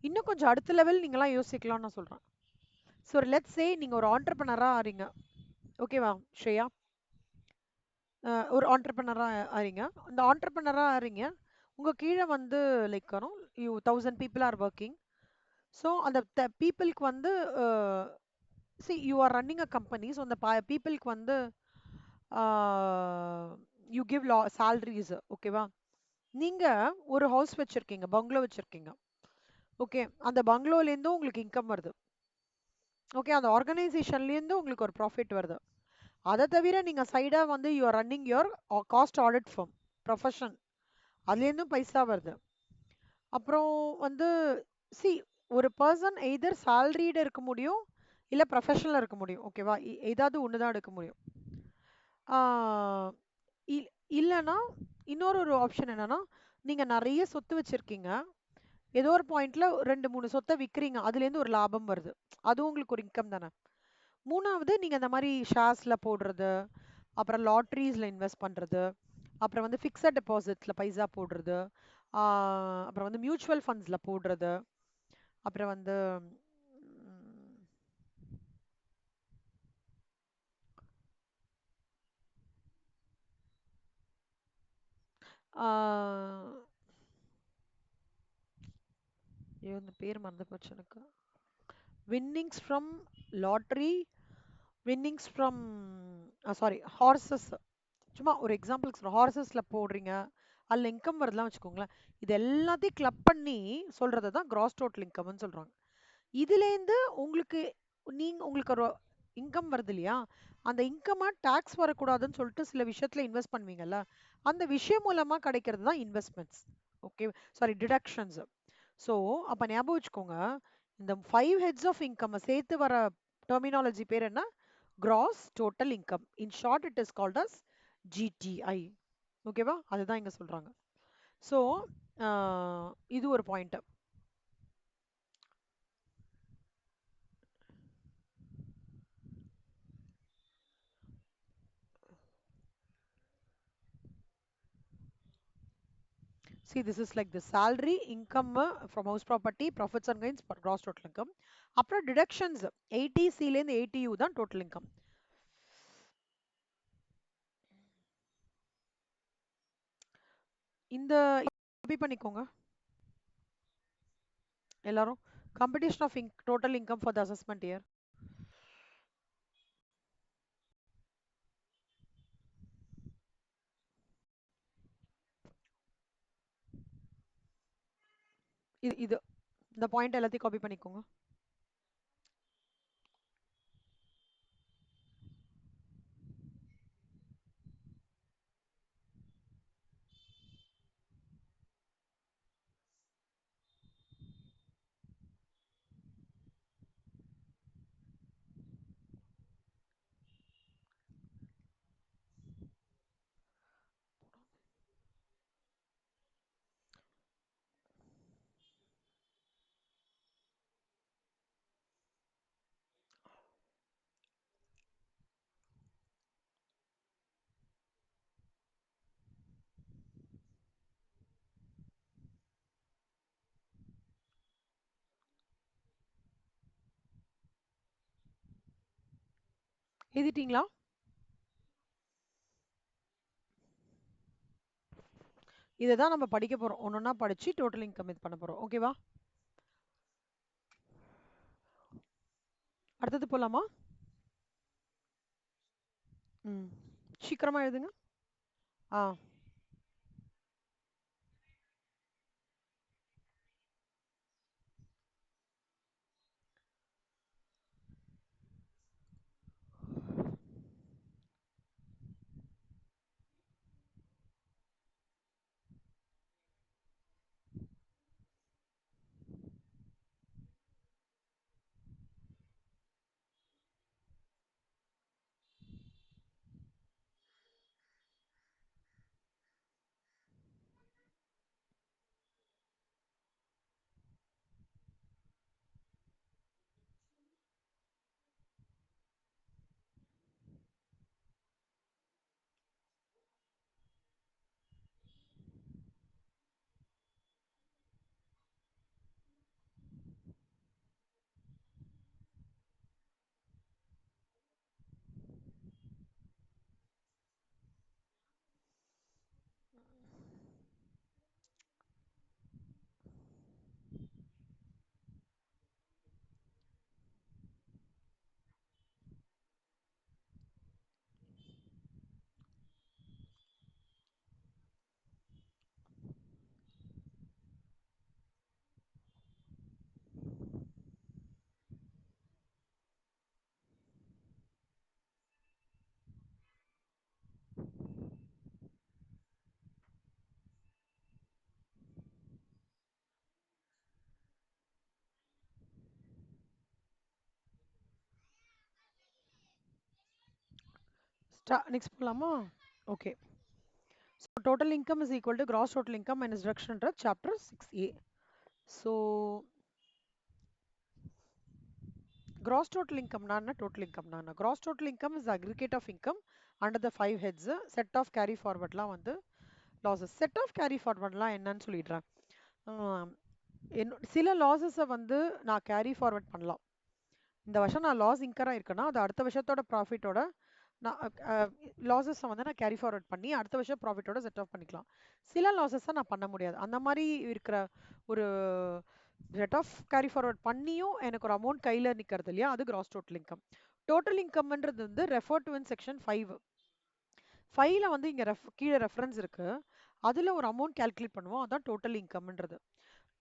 இன்னும் கொஞ்சம் அடுத்த லெவல் நீங்களாம் யோசிக்கலாம்னு நான் சொல்றேன். ஸோ லெட்ஸ் சே நீங்க ஒரு ஆண்டர்பனரா ஆறீங்க. ஓகேவா ஸ்ரேயா? ஒரு ஆண்டர்பனரா ஆறீங்க. இந்த ஆண்டர்பனரா ஆறீங்க, உங்க கீழே வந்து like you 1000 people are working. So அந்த பீப்புளுக்கு வந்து C you are running a company. So அந்த பீப்புளுக்கு வந்து யூ கிவ் சேலரிஸ். ஓகேவா? நீங்க ஒரு ஹவுஸ் வச்சிருக்கீங்க, பங்களோ வச்சிருக்கீங்க. ஓகே, அந்த பங்களோலேருந்து உங்களுக்கு இன்கம் வருது. ஓகே, அந்த ஆர்கனைசேஷன்லேருந்து உங்களுக்கு ஒரு ப்ராஃபிட் வருது. அதை தவிர நீங்க சைடா வந்து you are running your cost audit from profession, அதுலேருந்தும் பைசா வருது. அப்புறம் வந்து சி ஒரு பர்சன் எய்தர் சேலரிடு இருக்க முடியும், இல்ல ப்ரொஃபஷனல் இருக்க முடியும். ஓகேவா? ஏதாவது ஒன்று தான் எடுக்க முடியும். ஆஹ் இல்லைன்னா இன்னொரு ஒரு ஆப்ஷன் என்னன்னா, நீங்க நிறைய சொத்து வச்சிருக்கீங்க, ஏதோ ஒரு பாயிண்ட்ல 2 3 சொத்தை விற்கிறீங்க, அதுலேருந்து ஒரு லாபம் வருது, அது உங்களுக்கு ஒரு இன்கம் தானே. மூணாவது, நீங்க இந்த மாதிரி ஷேர்ஸ்ல போடுறது, அப்புறம் லாட்ரிஸ்ல இன்வெஸ்ட் பண்றது, அப்புறம் வந்து ஃபிக்ஸட் டெபாசிட்ஸ்ல பைசா போடுறது, அப்புறம் வந்து மியூச்சுவல் ஃபண்ட்ஸ்ல போடுறது, அப்புறம் வந்து ம், ஆஹ், ஐயோ இந்த பேர் மறந்து போச்சு எனக்கு. Winnings from lottery, winnings from sorry horses. சும்மா ஒரு எக்ஸாம்பிளுக்கு சொல்றேன், ஹார்சஸ்ல போடுறீங்க, அதில் இன்கம் வருதுலாம் வச்சுக்கோங்களேன். இது எல்லாத்தையும் கிளப் பண்ணி சொல்றது தான் கிராஸ் டோட்டல் இன்கம்னு சொல்றாங்க. இதுலேருந்து உங்களுக்கு உங்களுக்கு ஒரு இன்கம் வருது இல்லையா, அந்த இன்கமா டாக்ஸ் வரக்கூடாதுன்னு சொல்லிட்டு சில விஷயத்துல இன்வெஸ்ட் பண்ணுவீங்கல்ல, அந்த விஷயம் மூலமா கிடைக்கிறது தான் investments. Okay, sorry deductions. So அப்போ ஞாபகம் வச்சுக்கோங்க, இந்த 5 ஹெட்ஸ் ஆஃப் இன்கம் சேர்த்து வர டெர்மினாலஜி பேர் என்ன? Gross total income. In short it is called as GTI. ஓகேவா? அதுதான் இங்க சொல்றாங்க. ஸோ இது ஒரு point. See, this is like the salary, income from house property, profits and gains, gross total income. அப்புறம் deductions 80C லேருந்து 80U தான் total income. இந்த copy பண்ணிக்கோங்க எல்லாரும். Computation of total income for the assessment year. இது இந்த point எல்லாத்தையும் copy பண்ணிக்கோங்க. எழுதிட்டீங்களா? இதை தான் நம்ம படிக்க போறோம். ஒன்னொன்னா படிச்சு டோட்டல் இன்கம் இது பண்ண போறோம். ஓகேவா? அடுத்தது போலாமா? ம். சீக்கிரமா எழுதுங்க. ஆ. நெக்ஸ்ட் போலாமா? Okay. So total income is equal to gross total income minus deduction under chapter 6A. So gross total income na total income na gross total income is the aggregate of income under the 5 heads. Set of carry forward la வந்து losses. Set of carry forward la என்னன்னு சொல்லிடுறேன். சில லாஸஸை வந்து நான் carry forward பண்ணலாம். இந்த வருஷம் நான் லாஸ் இன்கர் ஆயிருக்கேன்னா அது அடுத்த வருஷத்தோட ப்ராஃபிட்டோட நான் லாஸஸை வந்து நான் கேரி ஃபார்வர்ட் பண்ணி அடுத்த வருஷம் ப்ராஃபிட்டோட செட் ஆஃப் பண்ணிக்கலாம். சில லாஸஸை நான் பண்ண முடியாது. அந்த மாதிரி இருக்கிற ஒரு செட் ஆஃப் கேரி ஃபார்வர்ட் பண்ணியும் எனக்கு ஒரு அமௌண்ட் கையில் நிற்கிறது இல்லையா, அது கிராஸ் டோட்டல் இன்கம். டோட்டல் இன்கம்ன்றது வந்து ரெஃபர் டு இன் செக்ஷன் 5. 5ல வந்து இங்கே கீழே ரெஃபரன்ஸ் இருக்கு. அதில் ஒரு அமௌண்ட் கால்குலேட் பண்ணுவோம், அதான் டோட்டல் இன்கம்ன்றது.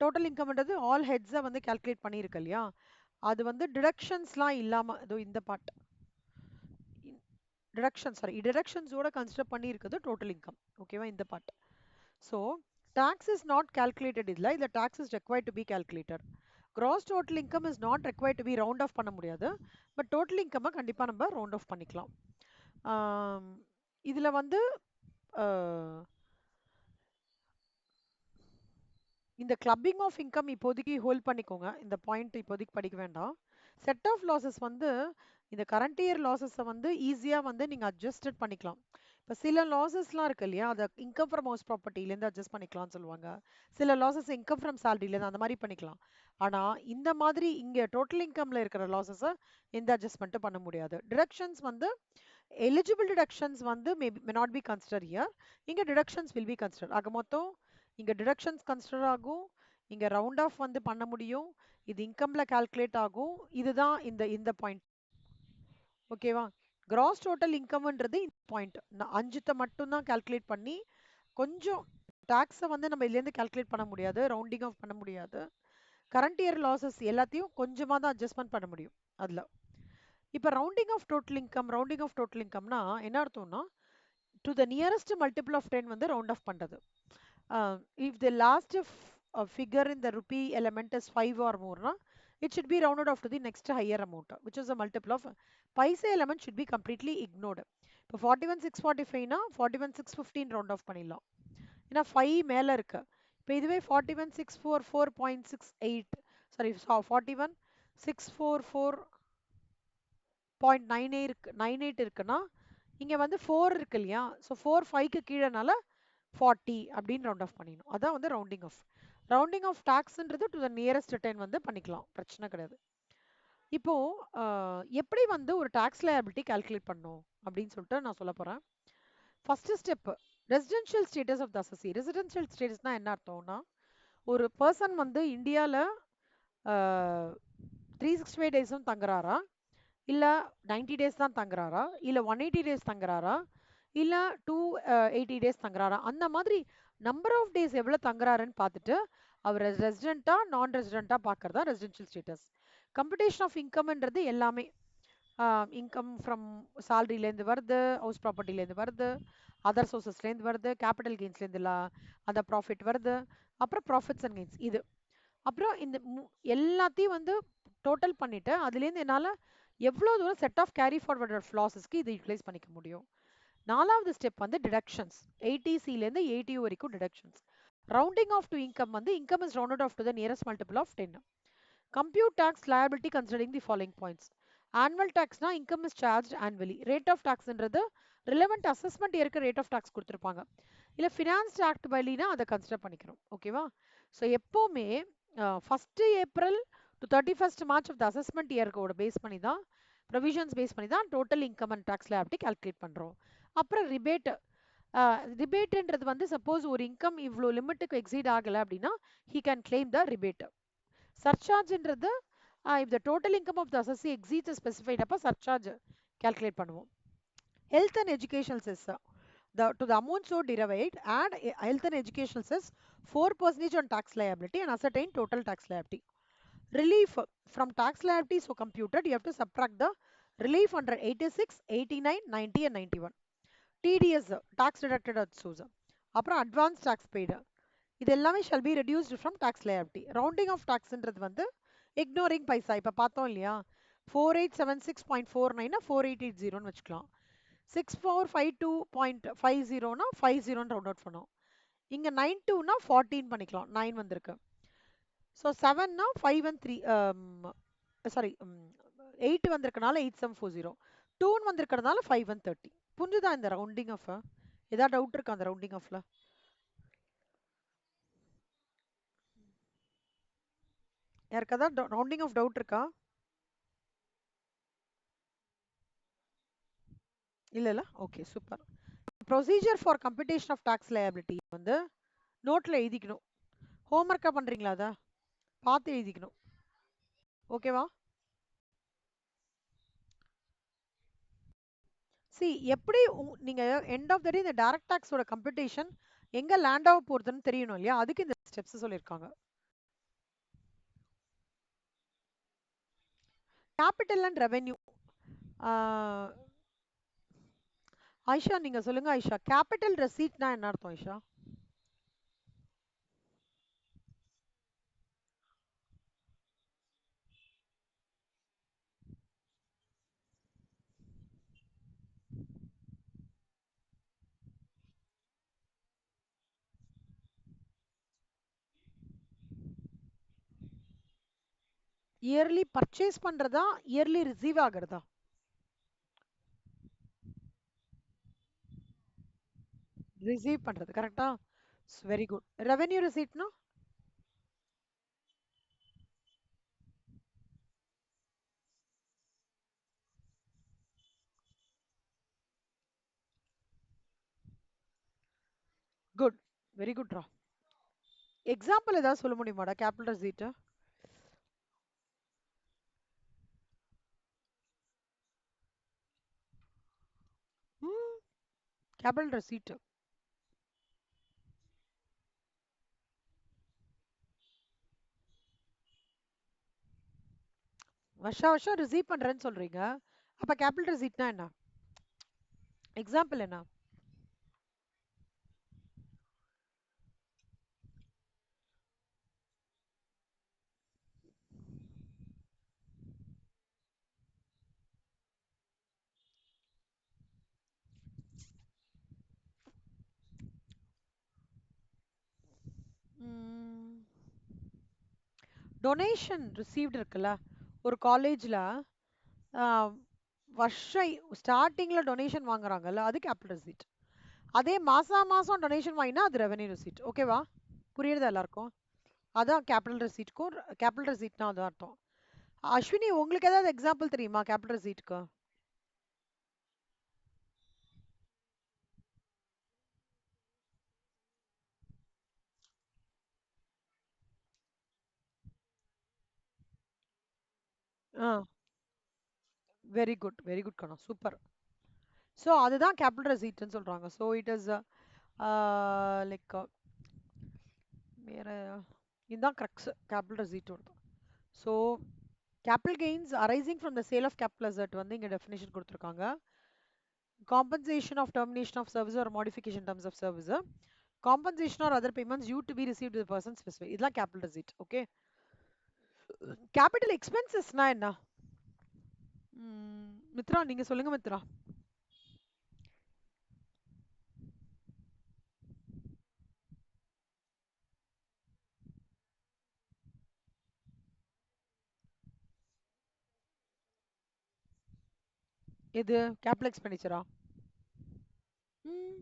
டோட்டல் இன்கம்ன்றது ஆல் ஹெட்ஸை வந்து கால்குலேட் பண்ணியிருக்கு இல்லையா, அது வந்து டிடக்ஷன்ஸ்லாம் இல்லாமல் இதோ இந்த பார்ட் டிடக்ஷன்ஸோட கன்சிடர் பண்ணி இருக்குது டோட்டல் இன்கம். ஓகேவா? இந்த part. So tax is not calculated இல்லை, இந்த tax is required to be calculated. gross total income is not required to be round off பண்ண முடியாது, பட் டோட்டல் இன்கம் கண்டிப்பாக நம்ம ரவுண்ட் ஆஃப் பண்ணிக்கலாம். இதில் வந்து இந்த கிளப்பிங் ஆஃப் இன்கம் இப்போதைக்கு ஹோல்ட் பண்ணிக்கோங்க. இந்த பாயிண்ட் இப்போதைக்கு படிக்க வேண்டாம். செட் ஆஃப் லாஸஸ் வந்து இந்த கரண்ட் இயர் லாஸஸை வந்து ஈஸியாக வந்து நீங்கள் அட்ஜஸ்டட் பண்ணிக்கலாம். இப்போ சில லாஸஸ்லாம் இருக்கு இல்லையா, அதை இன்கம் ஃப்ரம் ஹவுஸ் ப்ராப்பர்ட்டிலேருந்து அட்ஜஸ்ட் பண்ணிக்கலாம்னு சொல்லுவாங்க. சில லாஸஸ் இன்கம் ஃப்ரம் சேலரிலேருந்து அந்த மாதிரி பண்ணிக்கலாம். ஆனால் இந்த மாதிரி இங்கே டோட்டல் இன்கமில் இருக்கிற லாஸஸை எந்த அட்ஜஸ்ட்மெண்ட்டும் பண்ண முடியாது. டிடக்ஷன்ஸ் வந்து எலிஜிபிள் டிடக்ஷன்ஸ் வந்து may not be consider year. இங்கே டிடக்ஷன்ஸ் வில் பி கன்சிடர். ஆக மொத்தம் இங்கே டிடக்ஷன்ஸ் கன்சிடர் ஆகும், இங்கே ரவுண்ட் ஆஃப் வந்து பண்ண முடியும், இது இன்கம்ல கால்குலேட் ஆகும். இதுதான் இந்த இந்த பாயிண்ட். ஓகேவா? கிராஸ் டோட்டல் இன்கம்ன்றது இந்த பாயிண்ட் 5த்தை மட்டும் தான் கால்குலேட் பண்ணி கொஞ்சம் டாக்ஸை வந்து நம்ம இதுலேருந்து கால்குலேட் பண்ண முடியாது, ரவுண்டிங் ஆஃப் பண்ண முடியாது. கரண்ட் இயர் லாசஸ் எல்லாத்தையும் கொஞ்சமாக தான் அட்ஜஸ்ட்மெண்ட் பண்ண முடியும் அதில். இப்போ ரவுண்டிங் ஆஃப் டோட்டல் இன்கம்னா என்ன அர்த்தம்னா to the nearest multiple of 10 வந்து ரவுண்ட் ஆஃப் பண்ணுறது. If the last figure in the rupee element is 5 or more, na, it should be rounded off to the next higher amount, which is a multiple of paisa element should be completely ignored. இப்போ 41,645 னா 41,615 round off பண்ணிடலாம். ஏன்னா 5 மேல இருக்கு. இப்போ இதுவே 41,644.68 sorry 41,644.98 இருக்குன்னா இங்க வந்து 4 இருக்கு இல்லையா, ஸோ 4 5க்கு கீழனால 40 அப்படின்னு ரவுண்ட் ஆஃப் பண்ணிடணும். அதான் வந்து ரவுண்டிங் ஆஃப். ரவுண்டிங் ஆஃப் டாக்ஸ்ன்றது டு த நியரஸ்ட் 10 வந்து பண்ணிக்கலாம், பிரச்சனை கிடையாது. இப்போ எப்படி வந்து ஒரு டாக்ஸ் லயபிலிட்டி கால்குலேட் பண்ணும் அப்படின்னு சொல்லிட்டு நான் சொல்ல போறேன். First step residential status of the assessee. Residential ஸ்டேட்டஸ்னா என்ன அர்த்தம்னா ஒரு பர்சன் வந்து இந்தியாவில் 365 டேஸும் தங்குறாரா, இல்லை 90 டேஸ் தான் தங்குறாரா, இல்லை 180 டேஸ் தங்குறாரா, இல்லை 280 டேஸ் தங்குறாரா, அந்த மாதிரி நம்பர் ஆஃப் டேஸ் எவ்வளோ தங்குறாருன்னு பார்த்துட்டு அவர் ரெசிடென்ட்டா நான் ரெசிடென்ட்டா பார்க்கறதா ரெசிடென்ஷியல் ஸ்டேட்டஸ். கம்ப்யூட்டேஷன் ஆஃப் இன்கம்ன்றது எல்லாமே இன்கம் ஃப்ரம் சேலரியிலேருந்து வருது, ஹவுஸ் ப்ராப்பர்ட்டிலேருந்து வருது, அதர் சோர்சஸ்லேருந்து வருது, கேபிட்டல் கெயின்ஸ்லேருந்து அந்த ப்ராஃபிட் வருது, அப்புறம் ப்ராஃபிட்ஸ் அண்ட் கெயின்ஸ் இது. அப்புறம் இந்த எல்லாத்தையும் வந்து டோட்டல் பண்ணிட்டு அதுலேருந்து என்னால் எவ்வளோ தூரம் செட் ஆஃப் கேரி ஃபார்வர்ட் லாஸஸ்க்கு இதை யூட்டிலைஸ் பண்ணிக்க முடியும். நாலாவது ஸ்டெப் வந்து டிடக்ஷன்ஸ். 80Cலேருந்து 80 வரைக்கும் deductions. Rounding off to income வந்து income is rounded off to the nearest multiple of 10. Compute tax liability considering the following points. Annual டாக்ஸ்னா income is charge annually. Rate of டாக்ஸ்ன்றது relevant assessment இருக்க rate of tax கொடுத்துருப்பாங்க. இல்லை finance act பைலினா அதை consider பண்ணிக்கிறோம். ஓகேவா? So எப்போவுமே 1st April to 31st March of the assessment இயர்க்கோட பேஸ் பண்ணி தான், ப்ரொவிஷன்ஸ் பேஸ் பண்ணி தான் total income and tax liability calculate பண்ணுறோம். அப்புறம் ரிபேட்ன்றது வந்து சப்போஸ் ஒரு இன்கம் இவ்வளோ லிமிட்டுக்கு எக்ஸீட் ஆகலை அப்படின்னா he can claim the rebate. சர்சார்ஜ்ன்றது if the total income of the assessee exceeds specified அப்போ சர்சார்ஜ் கால்குலேட் பண்ணுவோம். Health and educational cess to the amount so derived, add health and educational cess 4% on tax liability and ascertain total tax liability. Relief from tax liability so computed, you have to subtract the relief under 86, 89, 90 and 91. TDS tax deducted at source. அப்புறம் advance tax paid. இது எல்லாமே shall be reduced from tax liability. rounding of taxன்றது வந்து ignoring பைசா. இப்போ பார்த்தோம் இல்லையா, 4876.49 4880 வச்சுக்கலாம். 6452.50 50 round out பண்ணோம். இங்க 92 14 பண்ணிக்கலாம், 9 வந்திருக்கு. So 7 5 and 3 sorry 8 வந்திருக்கனால 8740, 2 வந்திருக்கிறதுனால 5 and 30. புரிஞ்சுதா இந்த ரவுண்டிங் ஆஃப்? ஏதாவது டவுட் இருக்கா அந்த ரவுண்டிங் ஆஃப்ல? யாருக்காவது ரவுண்டிங் ஆஃப் டவுட் இருக்கா? இல்ல okay super. Procedure for computation of tax liability வந்து நோட்ல எழுதிக்கணும். ஹோம்ஒர்க்கா பண்றீங்களா? அதை பார்த்து எழுதிக்கணும். ஓகேவா? சி எப்படி நீங்க எண்ட் ஆஃப் த டே இந்த டைரக்ட் டாக்ஸோட கம்ப்யூட்டேஷன் எங்க லேண்ட் ஆக போறதுன்னு தெரியணும் இல்லையா, அதுக்கு இந்த ஸ்டெப்ஸ் சொல்லியிருக்காங்க. Capital and revenue. ஐஷா நீங்க சொல்லுங்க. ஐஷா, கேபிட்டல் ரெசீட்னா என்ன அர்த்தம் ஐஷா? இயர்லி பர்ச்சேஸ் பண்றதா, இயர்லி ரிசீவ் ஆகிறதா? ரிசீவ் பண்றது கரெக்டா? Very good. ரெவென்யூ ரிசீட்னா? குட், வெரி குட்ரா. எக்ஸாம்பிள் ஏதாவது சொல்ல முடியுமாடா கேபிட்டல் ரெசீட்? கேபிட்டல் ரெசீட் வருஷா வருஷம் ரிசீவ் பண்றேன்னு சொல்றீங்க. அப்ப கேபிட்டல் ரிசீட்னா என்ன? எக்ஸாம்பிள் என்ன? டொனேஷன் ரிசீவ்டு இருக்குல்ல, ஒரு காலேஜ்ல வருஷம் ஸ்டார்டிங்ல டொனேஷன் வாங்குறாங்கல்ல, அது கேபிட்டல் ரிசீட். அதே மாசா மாசம் டொனேஷன் வாங்கினா அது ரெவென்யூ ரிசீட். ஓகேவா? புரியுறதா எல்லாருக்கும்? அதான் கேபிட்டல் ரிசீட்க்கும் கேபிட்டல் ரிசீட்னா அதான் அர்த்தம். அஸ்வினி, உங்களுக்கு ஏதாவது எக்ஸாம்பிள் தெரியுமா கேபிட்டல் ரிசீட்க்கு? ஆ, வெரி குட், வெரி குட் கண்ணா, சூப்பர். ஸோ அதுதான் கேபிட்டல் ரிசீட்னு சொல்றாங்க. ஸோ இட் இஸ் லைக் வேற இதுதான் crux capital receipt. So capital gains arising from the sale of capital asset வந்து இங்க டெஃபினிஷன் கொடுத்துருக்காங்க. Compensation of termination of service or modification terms of service, compensation or other payments you to be received the person specify. இதெல்லாம் capital receipt. Okay. Capital எக்ஸ்பென்சஸ்னா என்ன? மித்ரா, நீங்க சொல்லுங்க மித்ரா. எது capital எக்ஸ்பெண்டிச்சரா? ம்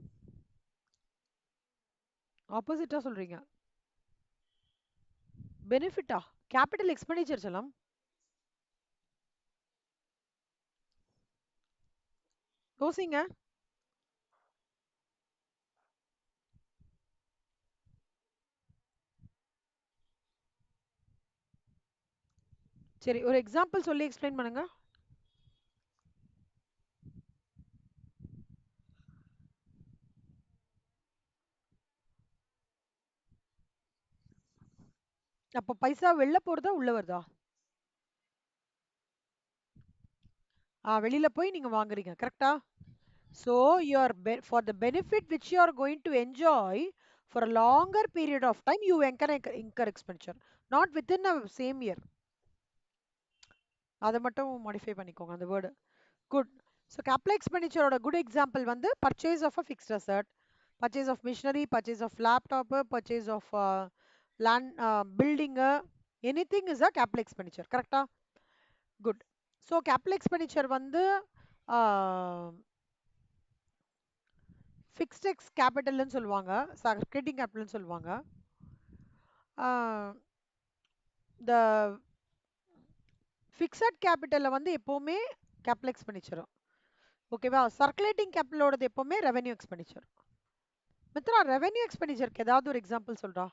ஆப்போசிட்டா சொல்றீங்க. பெனிஃபிட்டா? கேபிட்டல் எக்ஸ்பெண்டிச்சர் செல்லம். யோசிங்க. சரி, ஒரு எக்ஸாம்பிள் சொல்லி எக்ஸ்பிளைன் பண்ணுங்க. அப்ப பைசா வெளில போறதா உள்ள வருதா? வெளியில போய் நீங்க வாங்குறீங்க, கரெக்ட்டா? So your for the benefit which you are going to enjoy for a longer period of time, you incur expenditure, not within a same year. அதை மட்டும் மாடிஃபை பண்ணிக்கோங்க அந்த வேர்டு. குட். ஸோ கேபிட்டல் எக்ஸ்பெண்டிச்சரோட குட் எக்ஸாம்பிள் வந்து purchase of a fixed asset, purchase of machinery, purchase of laptop, purchase of land, building, anything is a capital expenditure, கரெக்டா? Good. So capital expenditure வந்து fixed எக்ஸ் கேபிட்டல்னு சொல்லுவாங்க, circulating கேபிட்டல்னு சொல்லுவாங்க. இந்த ஃபிக்ஸட் கேபிட்டல்ல வந்து எப்பவுமே கேபிட்டல் எக்ஸ்பெண்டிச்சர். ஓகேவா? சர்க்குலேட்டிங் கேபிட்டலோடது எப்பவுமே ரெவென்யூ எக்ஸ்பெண்டிச்சர். மித்ரா, ரெவென்யூ எக்ஸ்பெண்டிச்சருக்கு ஏதாவது ஒரு எக்ஸாம்பிள் சொல்றா?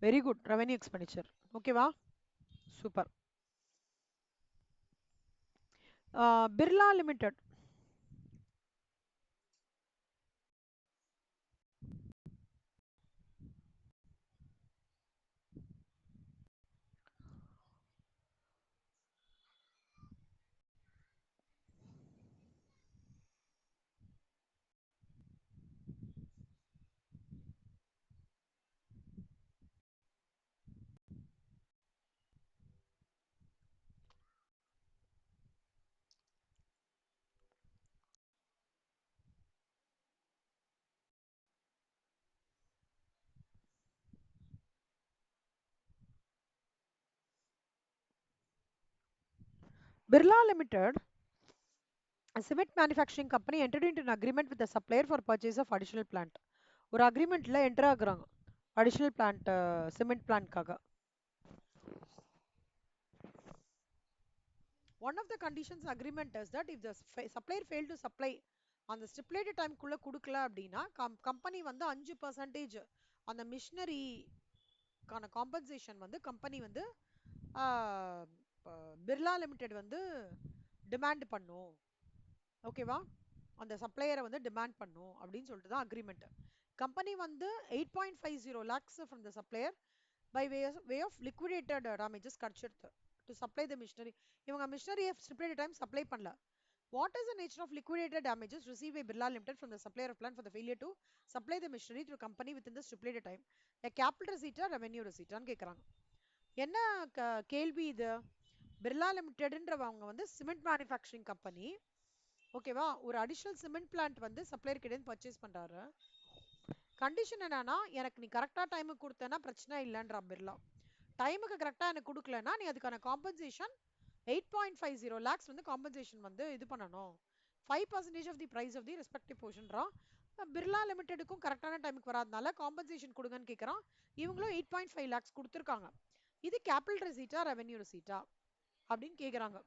Very good, revenue expenditure. ஓகேவா? Super. Birla limited. Birla Limited, a cement manufacturing company, entered into an agreement with the supplier for purchase of additional plant. ஒரு அக்ரிமெண்ட்ல என்டர் ஆகுறாங்க அடிஷனல் பிளான்ட், சிமெண்ட் பிளான்ட்காக. One of the conditions agreement is that if the supplier failed to supply அந்த stipulated டைம்குள்ள கொடுக்கல அப்படின்னா company வந்து 5% அந்த மிஷினரிக்கான compensation வந்து கம்பெனி வந்து பிர்லா லிமிடெட் வந்து டிமாண்ட் பண்ணும். ஓகேவா? அந்த சப்ளையரை வந்து டிமாண்ட் பண்ணும் அப்படின்னு சொல்லிட்டு தான் அக்ரிமெண்ட். கம்பெனி வந்து 8.50 lakhs from the supplier by way of liquidated damages கிடைச்சிருது டு சப்ளை த மிஷினரி. இவங்க மிஷினரியை ஸ்டிப்லேட்டட் டைம் சப்ளை பண்ணல. What is the nature of liquidated damages received by Birla Limited from the supplier of plant for the failure to supply the machinery to a company within the stipulated time? A capital receipt or revenue receipt ன்னு கேக்குறாங்க. என்ன கேள்வி இது? பிர்லா லிமிடெட்ன்றவங்க வந்து cement manufacturing company. ஓகேவா? ஒரு additional cement plant வந்து supplier கிட்ட இருந்து பர்ச்சேஸ் பண்றாரு. கண்டிஷன் என்னன்னா, எனக்கு நீ கரெக்டா டைமுக்கு கொடுத்தேன்னா பிரச்சனை இல்லைன்றா பிர்லா. டைமுக்கு கரெக்டா எனக்கு கொடுக்கலன்னா நீ அதுக்கான காம்பன்சேஷன் 8.50 lakhs வந்து காம்பன்சேஷன் வந்து இது பண்ணணும். 5% of the price of the respective போர்ஷன்ரா. பிர்லா லிமிடெடுக்கும் கரெக்டான டைமுக்கு வராதனால காம்பன்சேஷன் கொடுங்கன்னு கேட்குறான். இவங்களும் 8.5 lakhs கொடுத்துருக்காங்க. இது கேபிட்டல் ரெசீட்டா ரெவென்யூ ரெசீட்டா அப்படின்னு கேக்குறாங்க.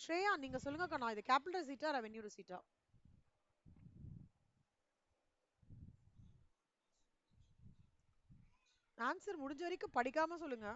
ஸ்ரேயா நீங்க சொல்லுங்க கண்ணா, இது கேபிட்டல் ரெசீட்டா ரெவென்யூ ரெசீட்டா? ஆன்சர் முடிஞ்ச வரைக்கும் படிக்காம சொல்லுங்க.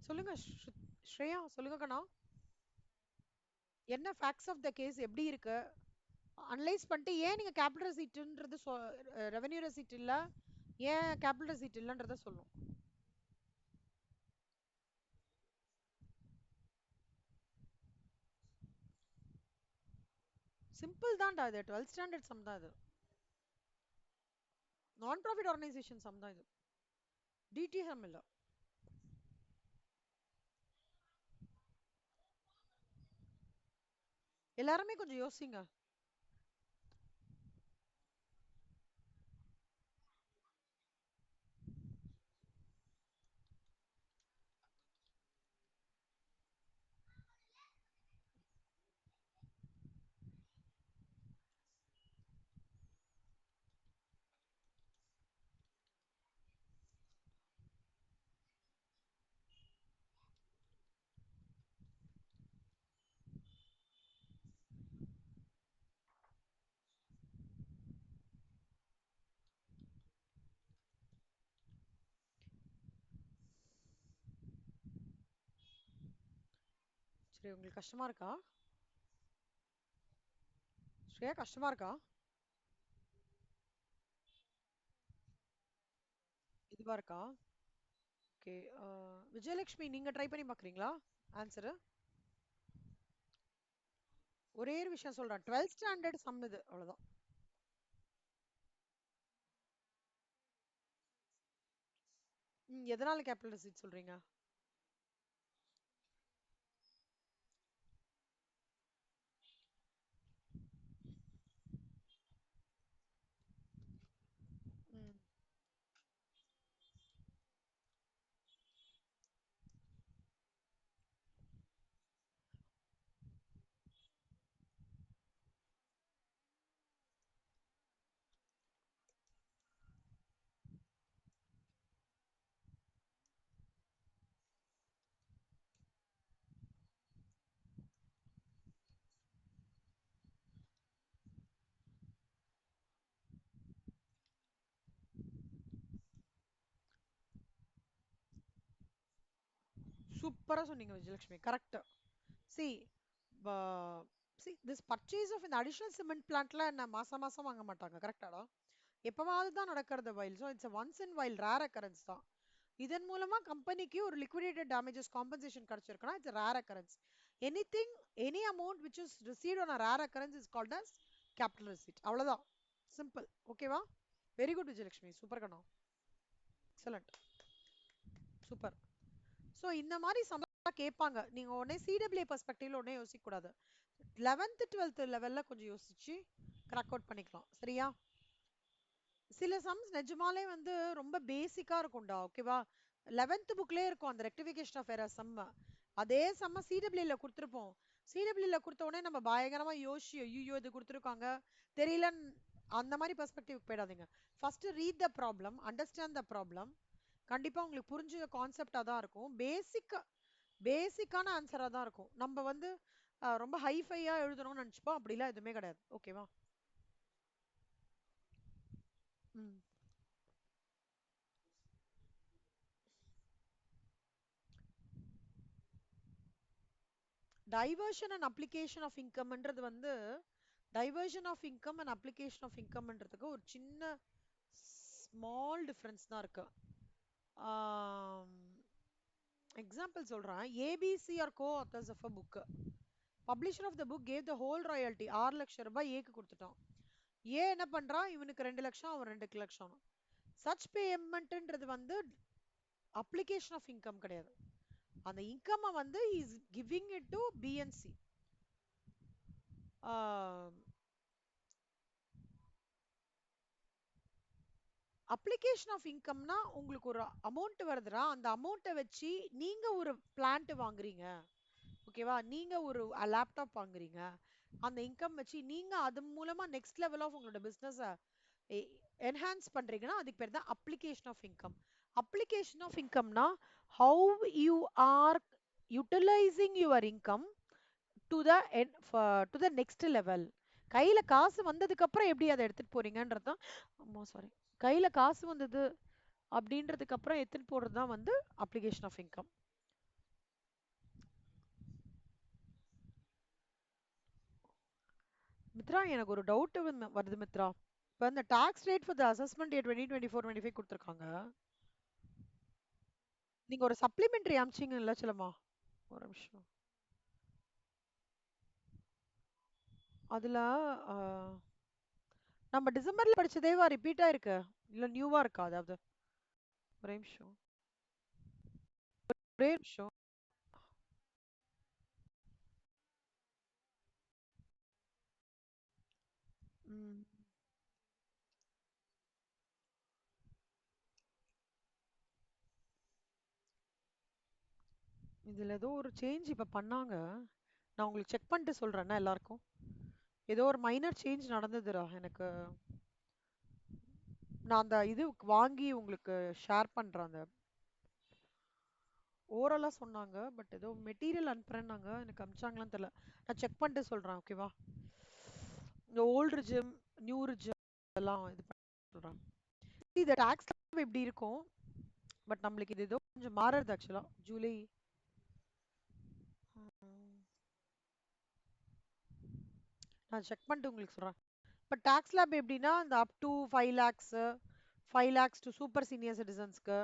சொல்லுங்க ஸ்ரேயா சொல்லுங்க கண்ணா. என்ன ஃபேக்ட்ஸ் ஆஃப் த கேஸ் எப்படி இருக்கு அனலைஸ் பண்ணிட்டு ஏன் நீங்க கேபிட்டல் ரெசீட்ன்றது ரெவென்யூ ரெசீட் இல்ல, ஏன் கேபிட்டல் ரெசீட் இல்லன்றத சொல்லணும். சிம்பிள் தான்டா, இது 12th ஸ்டாண்டர்ட் சம் தான். இது நான் ப்ராஃபிட் ஆர்கனைசேஷன் சம் தான். இது டிடி சம் இல்ல. எல்லாருமே கொஞ்சம் யோசிங்க. சரி உங்களுக்கு கஷ்டமா இருக்கா ஸ்ரேயா? கஷ்டமா இருக்கா? இதுவா இருக்கா? ஓகே. விஜயலட்சுமி நீங்க ட்ரை பண்ணி பாக்குறீங்களா ஆன்சரு? ஒரே ஒரு விஷயம் சொல்றேன், 12th ஸ்டாண்டர்ட் சம் இது, அவ்வளவுதான். எதனால கேபிட்டல் ரெசீட் சொல்றீங்க? ம் சூப்பரா சொன்னீங்க Vijayalakshmi, correct. See see this purchase of இந்த அடிஷனல் சிமெண்ட் பிளான்ட்ல என்ன மாசம் மாசம் வாங்க மாட்டாங்க, கரெக்டாடா? எப்பவாவது தான் நடக்கிறது while. So it's once in while rare occurrence தான். இதன் மூலமா கம்பெனிக்கு ஒரு லிக்விடேட்டட் டேமேஜஸ் காம்பன்சேஷன் கிடைச்சிருக்குன்னா it's rare occurrence. Anything, any amount which is received on a rare occurrence is called as capital receipt. அவ்வளவுதான், சிம்பிள். ஓகேவா? வெரி குட் விஜயலட்சுமி, சூப்பர் கண்ணா, excellent, super. So இந்த மாதிரி சம்பளம் கேட்பாங்க. நீங்க உடனே சிடபிள்யூ பெர்ஸ்பெக்டிவ்ல உடனே யோசிக்க கூடாது. 11th 12th லெவல்ல கொஞ்சம் யோசிச்சு கிராக் அவுட் பண்ணிக்கலாம். சரியா? சில சம்ஸ் நிஜமாலே வந்து ரொம்ப பேசிக்கா இருக்கும்டா. ஓகேவா? 11th புக்லயே இருக்கும் அந்த ரெக்டிஃபிகேஷன் ஆஃப் எரர் சம். அதே சம்ம சிடபிள்யூல கொடுத்துருப்போம். சிடபிள்யூல கொடுத்த உடனே நம்ம பயங்கரமா யோசிச்சு ஐயோ இது கொடுத்துருக்காங்க தெரியலன்னு அந்த மாதிரி பெர்ஸ்பெக்டிவ் போயிடாதீங்க. First read the problem, understand the problem. கண்டிப்பா உங்களுக்கு புரிஞ்ச கான்செப்டா தான் இருக்கும். பேசிக்கான ஆன்சரா தான் இருக்கும். நம்ம வந்து ரொம்ப ஹைஃபையா எழுதணும்னு நினைச்சுப்போம். அப்படிலாம் எதுவுமே கிடையாது. ஓகேவா? ம். டைவர்ஷன் அண்ட் அப்ளிகேஷன் ஆஃப் இன்கம்ன்றது வந்து diversion of income and application of இன்கம்ன்றதுக்கு ஒரு சின்ன ஸ்மால் டிஃபரன்ஸ் தான் இருக்கு. எக்ஸாம்பிள் சொல்றேன். ABC are co authors of a book. Publisher of the book gave the whole royalty 6 லட்சம் ரூபாய் ஏக்கு கொடுத்துட்டான். ஏ என்ன பண்றான்? இவனுக்கு 2 லட்சம், அவன் 2 லட்சம். சச் பேமெண்ட்ன்றது வந்து அப்ளிகேஷன் ஆஃப் இன்கம் கிடையாது. அந்த இன்கம் வந்து is giving it to BNC. Application of இன்கம்னா உங்களுக்கு ஒரு அமௌண்ட் வருதுடா, அந்த அமௌண்ட்டை வச்சு நீங்க ஒரு பிளான்ட் வாங்குறீங்க. ஓகேவா? நீங்க ஒரு லேப்டாப் வாங்குறீங்க. அந்த இன்கம் வச்சு நீங்க அது மூலமா நெக்ஸ்ட் லெவல் ஆஃப் உங்களோட பிசினஸ் என்ஹான்ஸ் பண்றீங்கன்னா அதுக்கு பேர் தான் application of income. Application of இன்கம்னா how you are utilising your income to the to the next level. கையில காசு வந்ததுக்கு அப்புறம் எப்படி அதை எடுத்துட்டு போறீங்கன்றதுதான். ஆமா சாரி. கையில காசு வந்தது அப்படின்றதுக்கு அப்புறம் எடுத்துட்டு போறது தான் வந்து அப்ளிகேஷன் ஆஃப் இன்கம். மித்ரா எனக்கு ஒரு டவுட் வருது மித்ரா. இப்போ இந்த tax rate for the assessment year 2024-25 கொடுத்துருக்காங்க. நீங்க ஒரு சப்ளிமெண்டரி அமிச்சிங்கல்ல செல்லமா? ஒரு நிமிஷம். அதுல நம்ம டிசம்பர்ல படிச்சதேவா ரிப்பீட் ஆயிருக்கு இல்ல நியூவா இருக்கா? அதாவது ஒரே நிமிஷம், ஒரே நிமிஷம். ம். இதுல ஏதோ ஒரு சேஞ்ச் இப்ப பண்ணாங்க. நான் உங்களுக்கு செக் பண்ணிட்டு சொல்றேன்னா எல்லாருக்கும். ஏதோ ஒரு மைனர் சேஞ்ச் நடந்ததுடா எனக்கு. நான் அந்த இது வாங்கி உங்களுக்கு ஷேர் பண்றேன். அந்த ஓரலா சொன்னாங்க, பட் ஏதோ மெட்டீரியல் அனுப்புறேன்னாங்க. எனக்கு அனுப்பிச்சாங்களான்னு தெரியல. நான் செக் பண்ணிட்டு சொல்றேன். ஓகேவா? இந்த ஓல்டு ரிஜிம், நியூ ரிஜிம் எல்லாம் இது பண்ணி சொல்றேன். இது டாக்ஸ் இப்படி இருக்கும். பட் நம்மளுக்கு இது ஏதோ கொஞ்சம் மாறுறது ஆக்சுவலா ஜூலை. நான் செக் பண்ணிட்டு உங்களுக்கு சொல்றேன். இப்போ டாக்ஸ் லேப் எப்படின்னா இந்த up to 5 lakhs, 5 lakhs to super senior சிட்டிசன்ஸ்க்கு,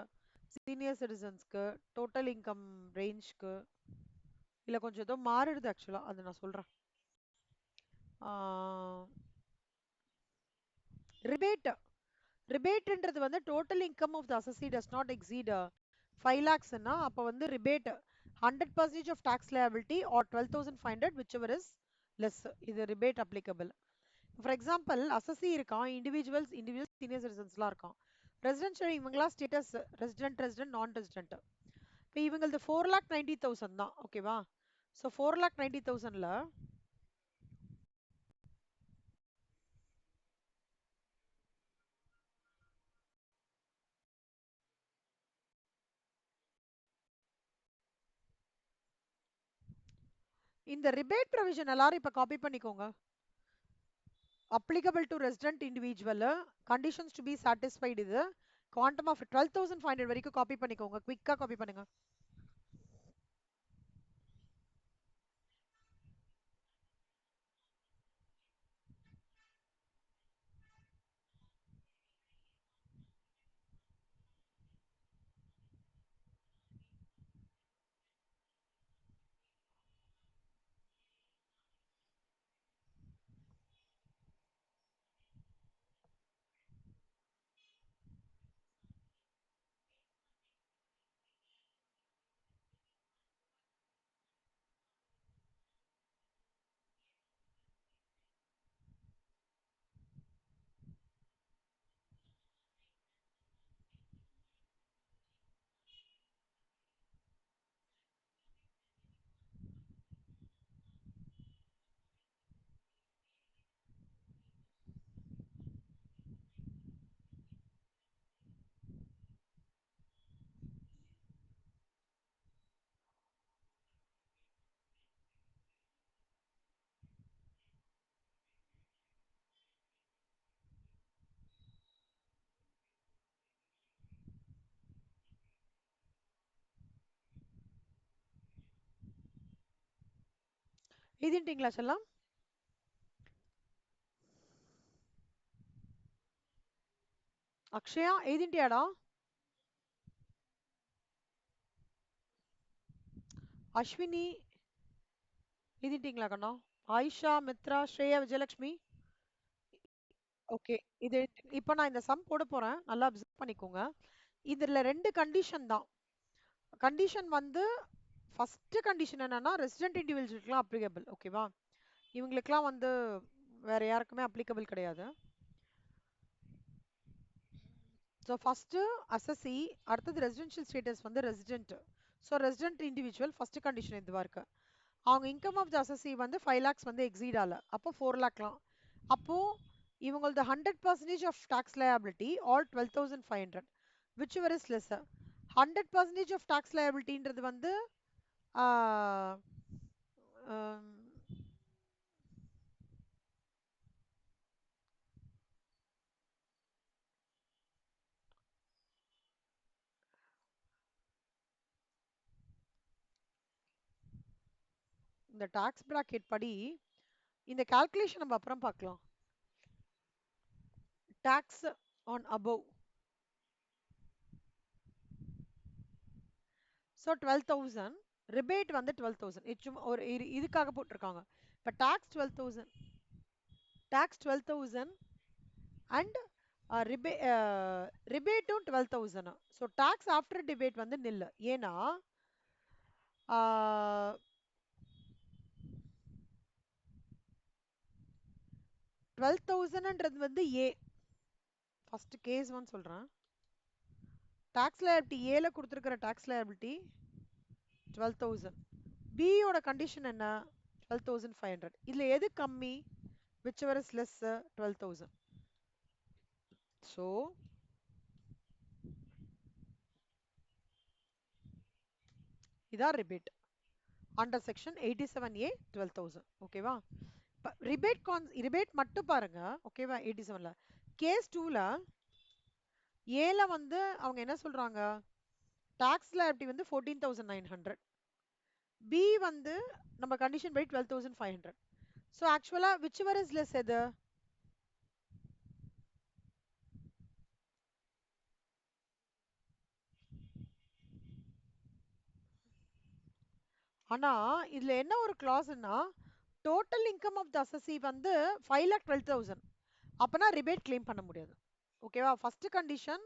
சீனியர் சிட்டிசன்ஸ்க்கு, டோட்டல் இன்கம் ரேஞ்ச்க்கு இல்லை கொஞ்சம் ஏதோ மாறிடுது ஆக்சுவலா. அது நான் சொல்றேன். ரிபேட் ரிபேட்ன்றது வந்து total income of the assessee does not exceed 5 lakhsனா அப்போ வந்து rebate 100% of tax liability or 12,500 whichever is less. இது rebate applicable. For example assessee இருக்கான், இண்டிவிஜுவல் சீனியர் சிட்டிசன்ஸ்லாம் இருக்கான். ரெசிடென்ஷியல் இவங்களா ஸ்டேட்டஸ் ரெசிடென்ட் நான் ரெசிடென்ட். இப்போ இவங்களது 4,90,000 தான். ஓகேவா? ஸோ 4,90,000ல இந்த ரிபேட் ப்ரொவிஷன் எல்லாரும் இப்போ காப்பி பண்ணிக்கோங்க. applicable to resident individual, conditions to be satisfied இது quantum of 12,500 வரைக்கும் காப்பி பண்ணிக்கோங்க. குவிக்கா காப்பி பண்ணுங்க. எழுதிட்டீங்களா செல்லம்? அக்ஷயா எழுதிட்டியாடா? அஸ்வினி எழுதிட்டீங்களா கண்ணா? ஆயிஷா, மித்ரா, ஸ்ரேயா, விஜயலட்சுமி. ஓகே. இது இப்போ நான் இந்த சம் போட போறேன். நல்லா அப்சர்வ் பண்ணிக்கோங்க. இதுல 2 கண்டிஷன் தான். கண்டிஷன் வந்து ஃபர்ஸ்ட் கண்டிஷன் என்னன்னா ரெசிடென்ட் இண்டிவிஜுவலுக்குலாம் அப்ளிகபிள். ஓகேவா? இவங்களுக்குலாம் வந்து வேற யாருக்குமே அப்ளிகபிள் கிடையாது. ஸோ ஃபர்ஸ்ட் அசசி, அடுத்தது ரெசிடென்ஷியல் ஸ்டேட்டஸ் வந்து resident. So resident individual first condition இதுவா இருக்கு. அவங்க இன்கம் ஆஃப் த அசசி வந்து 5 lakhs வந்து எக்ஸீட் ஆகல. அப்போ 4 lakhலாம். அப்போ இவங்களது 100% of tax liability all 12,500 which ever is lesser. 100% of tax லயபிலிட்டின்றது வந்து ஆஹ், ஆம், இந்த டாக்ஸ் பிராக்கெட் படி இந்த கால்குலேஷன் நம்ம அப்புறம் பார்க்கலாம். Tax on above. So 12,000 rebate வந்து 12,000. சும்மா ஒரு இதுக்காக போட்டிருக்காங்க. இப்போ டாக்ஸ் 12,000, டாக்ஸ் 12,000 அண்ட் ரிபேட்டும் 12,000. ஸோ டாக்ஸ் ஆஃப்டர் டிபேட் வந்து நில்லு. ஏன்னா 12,000ன்றது வந்து ஏ. ஃபர்ஸ்ட் கேஸ் ஒன் சொல்றேன். டாக்ஸ் லயபிலிட்டி ஏல கொடுத்துருக்கிற டாக்ஸ் லயபிலிட்டி 12,000. பியோட கண்டிஷன் என்ன? 12,500. இதுல எது கம்மி? whichever is less 12,000. ஸோ இதான் ரிபேட் அண்டர் செக்ஷன் 87A 12,000. ஓகேவா? ரிபேட் மட்டும் பாருங்க. ஓகேவா? 87ல கேஸ் 2ல ஏல வந்து அவங்க என்ன சொல்றாங்க? டாக்ஸ் லைபிலிட்டி வந்து 14,900. பி வந்து நம்ம கண்டிஷன் படி 12,500. ஸோ ஆக்சுவலா whichever is less எது? ஆனா இதுல என்ன ஒரு கிளாஸ்னா total income of the assessee வந்து 5,12,000. அப்பனா ரிபேட் கிளைம் பண்ண முடியாது. ஓகேவா? First condition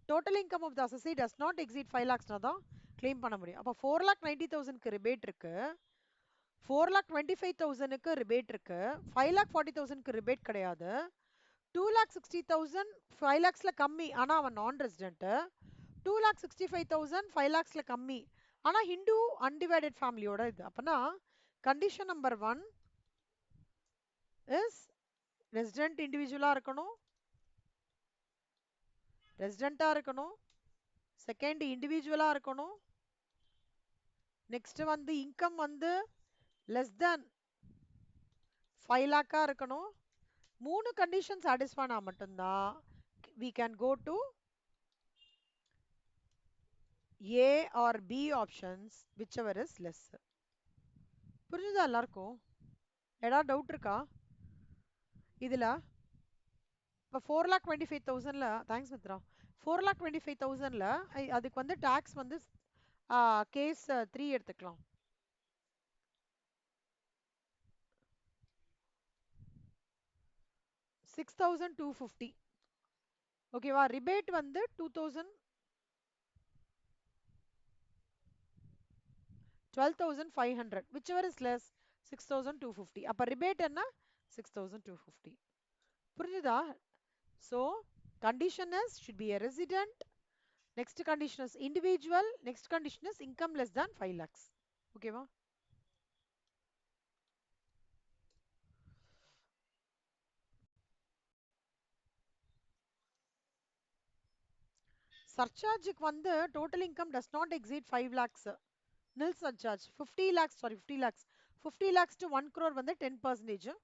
total income of the assessee does not exceed 5 lakhsனா தான் கிளைம் பண்ண முடியும். அப்போ 4,90,000க்கு ரிபேட் இருக்கு, 4,25,000க்கு ரிபேட் இருக்கு, 5,40,000க்கு ரிபேட் கிடையாது, 2,60,000 5 lakhsல கம்மி ஆனா அவன் நான் ரெசிடென்ட், 2,65,000 5 lakhsல கம்மி ஆனா ஹிந்து அன்டிவைடட் ஃபேமிலியோட இது. அப்பனா கண்டிஷன் நம்பர் 1 இஸ் ரெசிடென்ட் இண்டிவிஜுவலா இருக்கணும், ரெசிடென்ட்டா இருக்கணும், செகண்ட் இண்டிவிஜுவலா இருக்கணும், நெக்ஸ்ட் வந்து இன்கம் வந்து லெஸ் தேன் 5 லேக்கா இருக்கணும். 3 கண்டிஷன் சாட்டிஸ்ஃபை ஆனா மட்டும்தான் we can go to A or B options whichever is less. புரிஞ்சுதா எல்லாருக்கும்? ஏதாவது டவுட் இருக்கா இதுல? இப்போ 4,25,000ல தேங்க்ஸ் மித்ரா. 4,25,000ல அதுக்கு வந்து டாக்ஸ் வந்து கேஸ் 3 எடுத்துக்கலாம். 6,250. ஓகேவா? ரிபேட் வந்து 12,500 whichever is less 6,250. அப்ப ரிபேட் என்ன? 6,250. புரிஞ்சுதா? So condition is should be a resident. Next condition is individual. Next condition is income less than 5 lakhs. ஓகேவா? சர்சார்ஜுக்கு வந்து total income does not exceed 5 lakhs. nil surcharge 50 lakhs, sorry 50 lakhs, 50 lakhs to 1 crore வந்து 10%.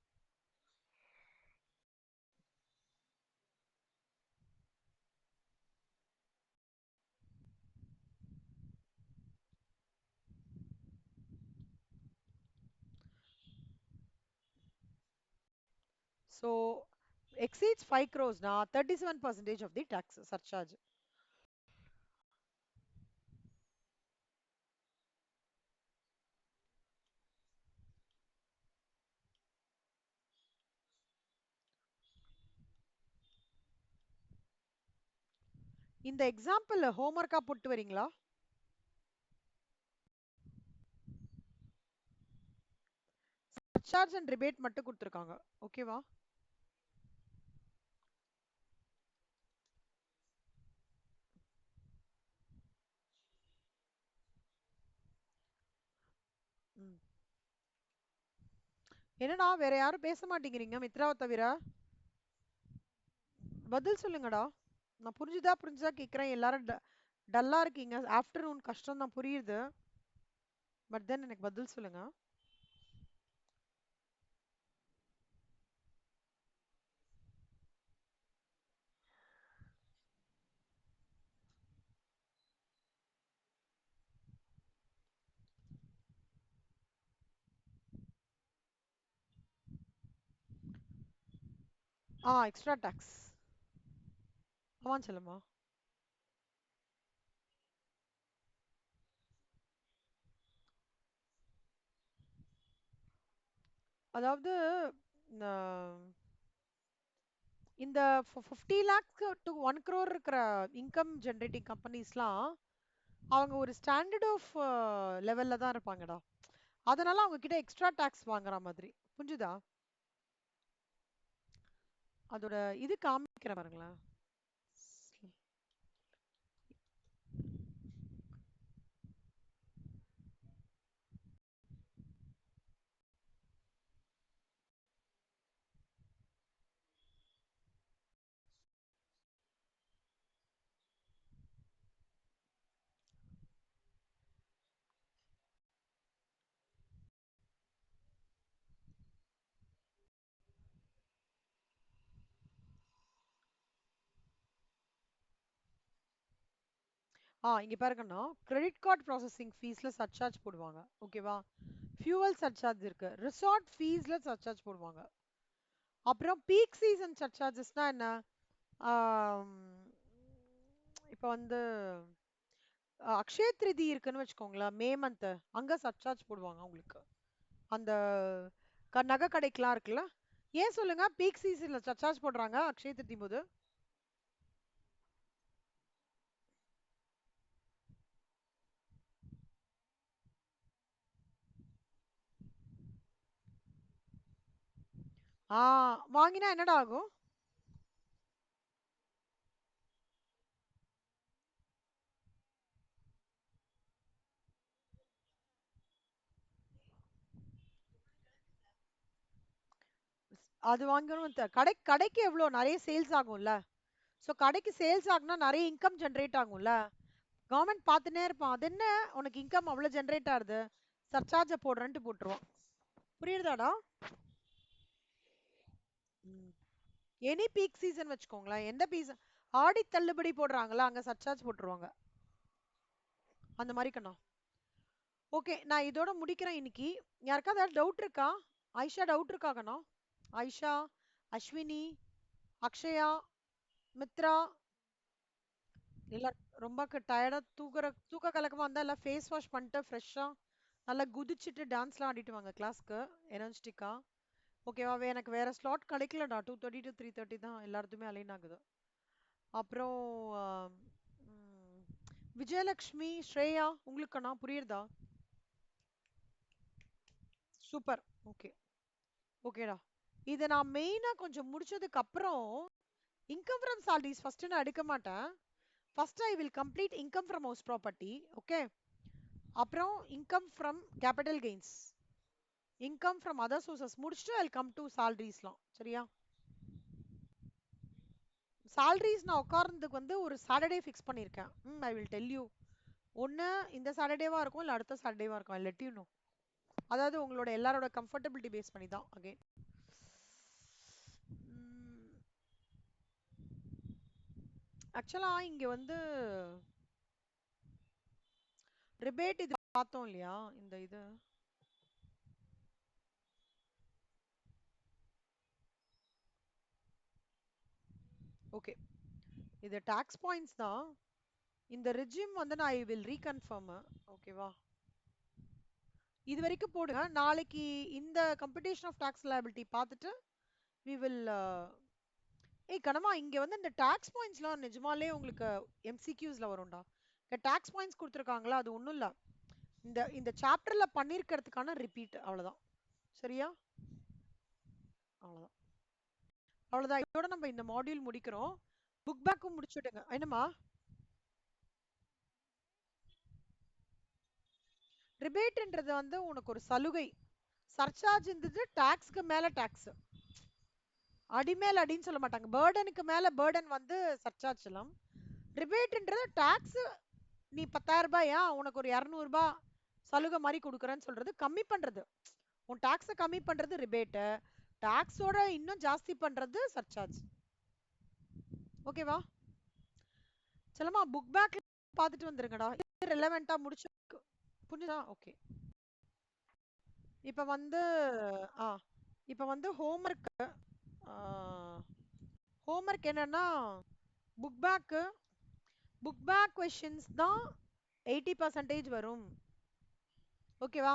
So exceeds 5 crores na 37% of the tax surcharge. இந்த example ஹோம்ஒர்க்கா போட்டு வரீங்களா? Surcharge and rebate மட்டும் கொடுத்துருக்காங்க. ஓகேவா? ம். என்னடா வேற யாரும் பேச மாட்டேங்கிறீங்க மித்ராவை தவிர? பதில் சொல்லுங்கடா. நான் புரிஞ்சுதா கேக்குறேன். எல்லாரும் டல்லா இருக்கீங்க. ஆஃப்டர்நூன் கஷ்டம் தான் புரியுது. பட் தென் எனக்கு பதில் சொல்லுங்க. Extra tax. ஆமா சொல்லுமா. அதாவது இந்த 50 லேக்ஸ் டு 1 crore இருக்கிற இன்கம் ஜெனரேட்டிங் கம்பெனிஸ்லாம் அவங்க ஒரு ஸ்டாண்டர்ட் ஆஃப் லெவல்ல தான் இருப்பாங்கடா. அதனால அவங்க கிட்ட எக்ஸ்ட்ரா டாக்ஸ் வாங்குற மாதிரி. புரிஞ்சுதா? அதோட இது காமிக்கிறேன் பாருங்களேன். இங்க பாருங்கண்ணா, கிரெடிட் கார்டு ப்ராசஸிங் ஃபீஸ்ல சர்சார்ஜ் போடுவாங்க. ஓகேவா? ஃபியூவல் சர்சார்ஜ் இருக்கு. ரிசார்ட் ஃபீஸ்ல சர்சார்ஜ் போடுவாங்க. அப்புறம் பீக் சீசன் சர்சார்ஜஸ்னா என்ன? ஆம், இப்ப வந்து அக்ஷய திருதி இருக்குன்னு வச்சுக்கோங்களேன், மே மந்த் அங்க சர்சார்ஜ் போடுவாங்க உங்களுக்கு. அந்த நகை கடைக்கெல்லாம் இருக்குல்ல. ஏன் சொல்லுங்க பீக் சீசன்ல சர்சார்ஜ் போடுறாங்க அக்ஷய திருதி போது? வாங்கினா என்னடா ஆகும்? அது வாங்கணும் கடைக்கு எவ்வளவு நிறைய சேல்ஸ் ஆகும்ல. சோ கடைக்கு சேல்ஸ் ஆகுனா நிறைய இன்கம் ஜெனரேட் ஆகும்ல. கவர்மெண்ட் பார்த்துனே இருப்பான். அது என்ன உனக்கு இன்கம் அவ்வளவு ஜெனரேட் ஆகுது, சர்சார்ஜ போடுறேன்ட்டு போட்டுருவான். புரியுதாடா? எனி பீக் சீசன் வச்சுக்கோங்களேன். எந்த பீஸ் ஆடி தள்ளுபடி போடுறாங்களா அங்க சர்சார்ஜ் போட்டுருவாங்க. அந்த மாதிரி கண்ணா. ஓகே, நான் இதோட முடிக்கிறேன் இன்னைக்கு. யாருக்காவது ஏதாவது டவுட் இருக்கா? ஐஷா டவுட் இருக்கா கண்ணா? ஐஷா, அஸ்வினி, அக்ஷயா, மித்ரா. இல்ல ரொம்ப டயர்டா தூக்க கலக்கமா இருந்தா எல்லாம் ஃபேஸ் வாஷ் பண்ணிட்டு ஃப்ரெஷ்ஷா நல்லா குதிச்சுட்டு டான்ஸ்லாம் ஆடிட்டு வாங்க கிளாஸ்க்கு எனர்ஜெட்டிக்கா. ஓகேவா? எனக்கு வேற ஸ்லாட் கிடைக்கலடா. 2:30 to 3:30 தான் எல்லாருக்குமே அலைன் ஆகுது. அப்புறம் ஆம், ம், விஜயலக்ஷ்மி, ஸ்ரேயா உங்களுக்கு நான் புரியுறதா? சூப்பர். ஓகே. ஓகேடா. இதை நான் மெயினா கொஞ்சம் முடிச்சதுக்கு அப்புறம் இன்கம் ஃப்ரம் சாலரிஸ் ஃபர்ஸ்ட் நான் எடுக்க மாட்டேன். First I will complete income from house property. Okay. அப்புறம் income from capital gains, income from other sources முடிச்சுட்டு ஐ கம் டு சாலரிஸ்லாம். சரியா? சாலரிஸ் நான் உட்கார்றதுக்கு ஒரு சாட்டர்டே ஃபிக்ஸ் பண்ணியிருக்கேன். I will tell you. ஒன்று இந்த சாட்டர்டேவா இருக்கும், இல்லை அடுத்த சாட்டர்டேவா இருக்கும். I let you know. அதாவது உங்களோட எல்லாரோட கம்ஃபர்டபிலிட்டி பேஸ் பண்ணி தான் அகைன். ஆக்சுவலா இங்க ரிபேட் இது பார்த்தோம் இல்லையா? இந்த இது ஓகே. இது டாக்ஸ் பாயிண்ட்ஸ் தான். இந்த ரெஜிம் வந்து நான் ஐ வில் ரீகன்ஃபார்ம். ஓகேவா? இது வரைக்கும் போடுங்க. நாளைக்கு இந்த கம்ப்யூட்டேஷன் ஆஃப் டாக்ஸ் லைபிலிட்டி பார்த்துட்டு வி வில் ஏய் கனமா இங்க வந்து இந்த டாக்ஸ் பாயிண்ட்ஸ்லாம் நிஜமாலே உங்களுக்கு எம்சிக்யூஸ்ல வரும்டா. இங்க டாக்ஸ் பாயிண்ட்ஸ் கொடுத்துருக்காங்களா, அது ஒண்ணும் இல்ல. இந்த இந்த சாப்டர்ல பண்ணிருக்கிறதுக்கான ரிப்பீட் அவ்வளவுதான். சரியா? அவ்வளவுதான். அவ்வளவுதான். இதோட நம்ம இந்த மாடியூல் முடிக்கிறோம். புக் பேக்கும் முடிச்சுடுங்க. என்னம்மா? ரிபேட்ன்றது வந்து உனக்கு ஒரு சலுகை. சர்சார்ஜ்ன்றது டாக்ஸ்க்கு மேல டாக்ஸ். அடி மேல அடின்னு சொல்ல மாட்டாங்க. பேர்டனுக்கு மேல பேர்டன் வந்து சர்சார்ஜ் எல்லாம். ரிபேட்ன்றது டாக்ஸ். நீ 10,000 ரூபாயா உனக்கு ஒரு 200 ரூபாய் சலுகை மாதிரி கொடுக்குறேன்னு சொல்றது கம்மி பண்றது. உன் டாக்ஸை கம்மி பண்றது ரிபேட்டு. டாக்ஸோட இன்னும் ஜாஸ்தி பண்றது சர்சார்ஜ். ஓகேவா? செல்லமா புக் பேக் பார்த்துட்டு வந்துருங்கடா. ரெலவெண்டா முடிச்சு புரிஞ்சுதா? ஓகே. இப்போ வந்து ஆ இப்போ வந்து ஹோம்ஒர்க் என்னன்னா புக் பேக் கொஷின்ஸ் தான் 80% வரும். ஓகேவா?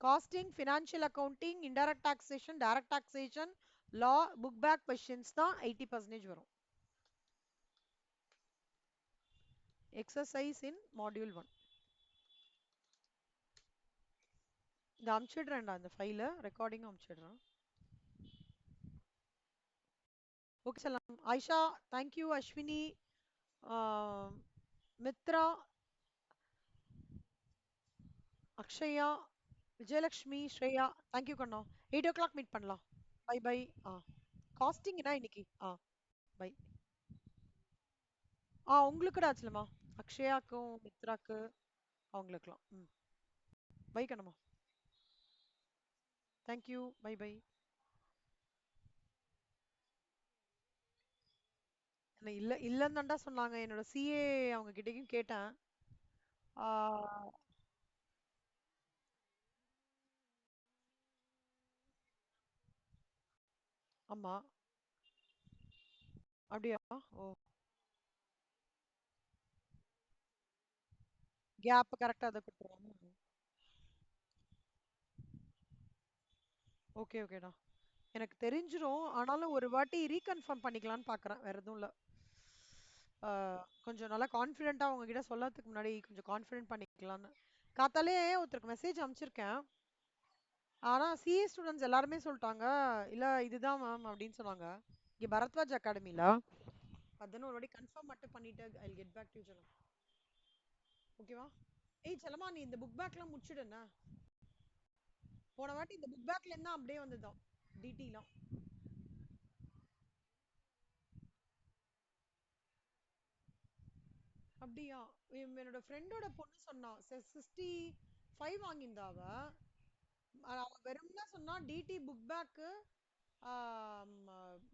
Costing, financial accounting, indirect taxation, direct taxation, law, book back questions தான் 80% வரும். Exercise in module 1. இந்த அமுச்சிடுறேன்டா, இந்த ஃபைலை ரெக்கார்டிங் அமுச்சிடுறேன். ஓகே சலாம். ஆயிஷா தேங்க்யூ. அஸ்வினி, மித்ரா, அக்ஷயா, விஜயலக்ஷ்மி, ஸ்ரேயா தேங்க்யூ கண்ணா. 8 o'clock மீட் பண்ணலாம். Bye bye. காஸ்டிங்னா இன்னைக்கு பை. உங்களுக்குடா ஆச்சுலமா, அக்ஷயாக்கும் மித்ராக்கு அவங்களுக்குலாம். பை கண்ணம்மா. தேங்க்யூ. Bye bye. இல்ல இல்லன்னு தான்டா சொன்னாங்க. என்னோட சிஏ அவங்க கிட்டயும் கேட்டேன். ஆ, ஆமா. அப்படியா? ஓ, கேப் கரெக்டா அதை கொடுத்துருவாங்க. ஓகே ஓகேடா. எனக்கு தெரிஞ்சிரும். ஆனாலும் ஒரு வாட்டி ரீகன்ஃபார்ம் பண்ணிக்கலாம்னு பாக்குறேன். வேற எதுவும் இல்ல. கொஞ்சம் நல்லா கான்ஃபிடென்ட்டா உங்ககிட்ட சொல்லறதுக்கு முன்னாடி கொஞ்சம் கான்ஃபிடென்ட் பண்ணிக்கலாம்னு. காத்தாலே ஒருத்தருக்கு மெசேஜ் அனுப்பிச்சிருக்கேன். ஆனா சிஏ ஸ்டூடெண்ட்ஸ் எல்லாருமே சொல்லிட்டாங்க, இல்ல இதுதான் மேம் அப்படின்னு சொன்னாங்க. இங்க பரத்வாஜ் அகாடமில. அதான் ஒரு வாட்டி கன்ஃபார்ம் மட்டும் பண்ணிட்டு I get back to you. ஓகேவா? ஏய் செல்லமா, நீ இந்த புக் பேக்லாம் முடிச்சிடுன. போன வாட்டி இந்த புக் பேக்ல இருந்தா அப்படியே வந்ததுதான் டிடிலாம். அப்படியா? என்னோட ஃப்ரெண்டோட பொண்ணு சொன்னா 65 வாங்கியிருந்தா அவ. அவ வெறும்னா சொன்னா DT book back,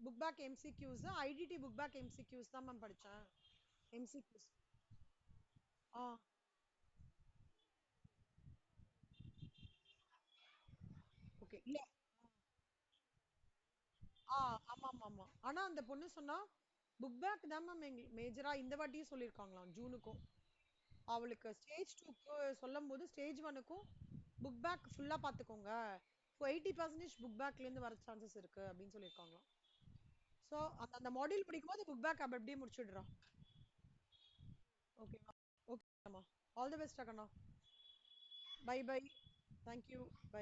book back MCQs, ITD book back MCQs தான் மேம் படிச்சேன். எம்சிக்யூஸ். ஆ ஓகே. இல்ல. ஆமா ஆமா ஆமா. ஆனா அந்த பொண்ணு சொன்னா புக் பேக் தான் மேம் மேஜரா இந்த வாட்டியும் சொல்லியிருக்காங்களாம் ஜூனுக்கும். அவளுக்கு ஸ்டேஜ் 2க்கு சொல்லும்போது ஸ்டேஜ் 1க்கும் புக் பேக் ஃபுல்லா பாத்துக்கோங்க. 80% புக் பேக்ல இருந்து வர சான்சஸ் இருக்கு அப்படின்னு சொல்லியிருக்காங்களாம். ஸோ அந்த அந்த மாடியூல் படிக்கும்போது புக் பேக் அப்படி அப்படியே முடிச்சுடுறோம். ஓகேவா? ஓகேம்மா. ஆல் தி பெஸ்ட் அக்கண்ணா. Bye bye. தேங்க்யூ. பை.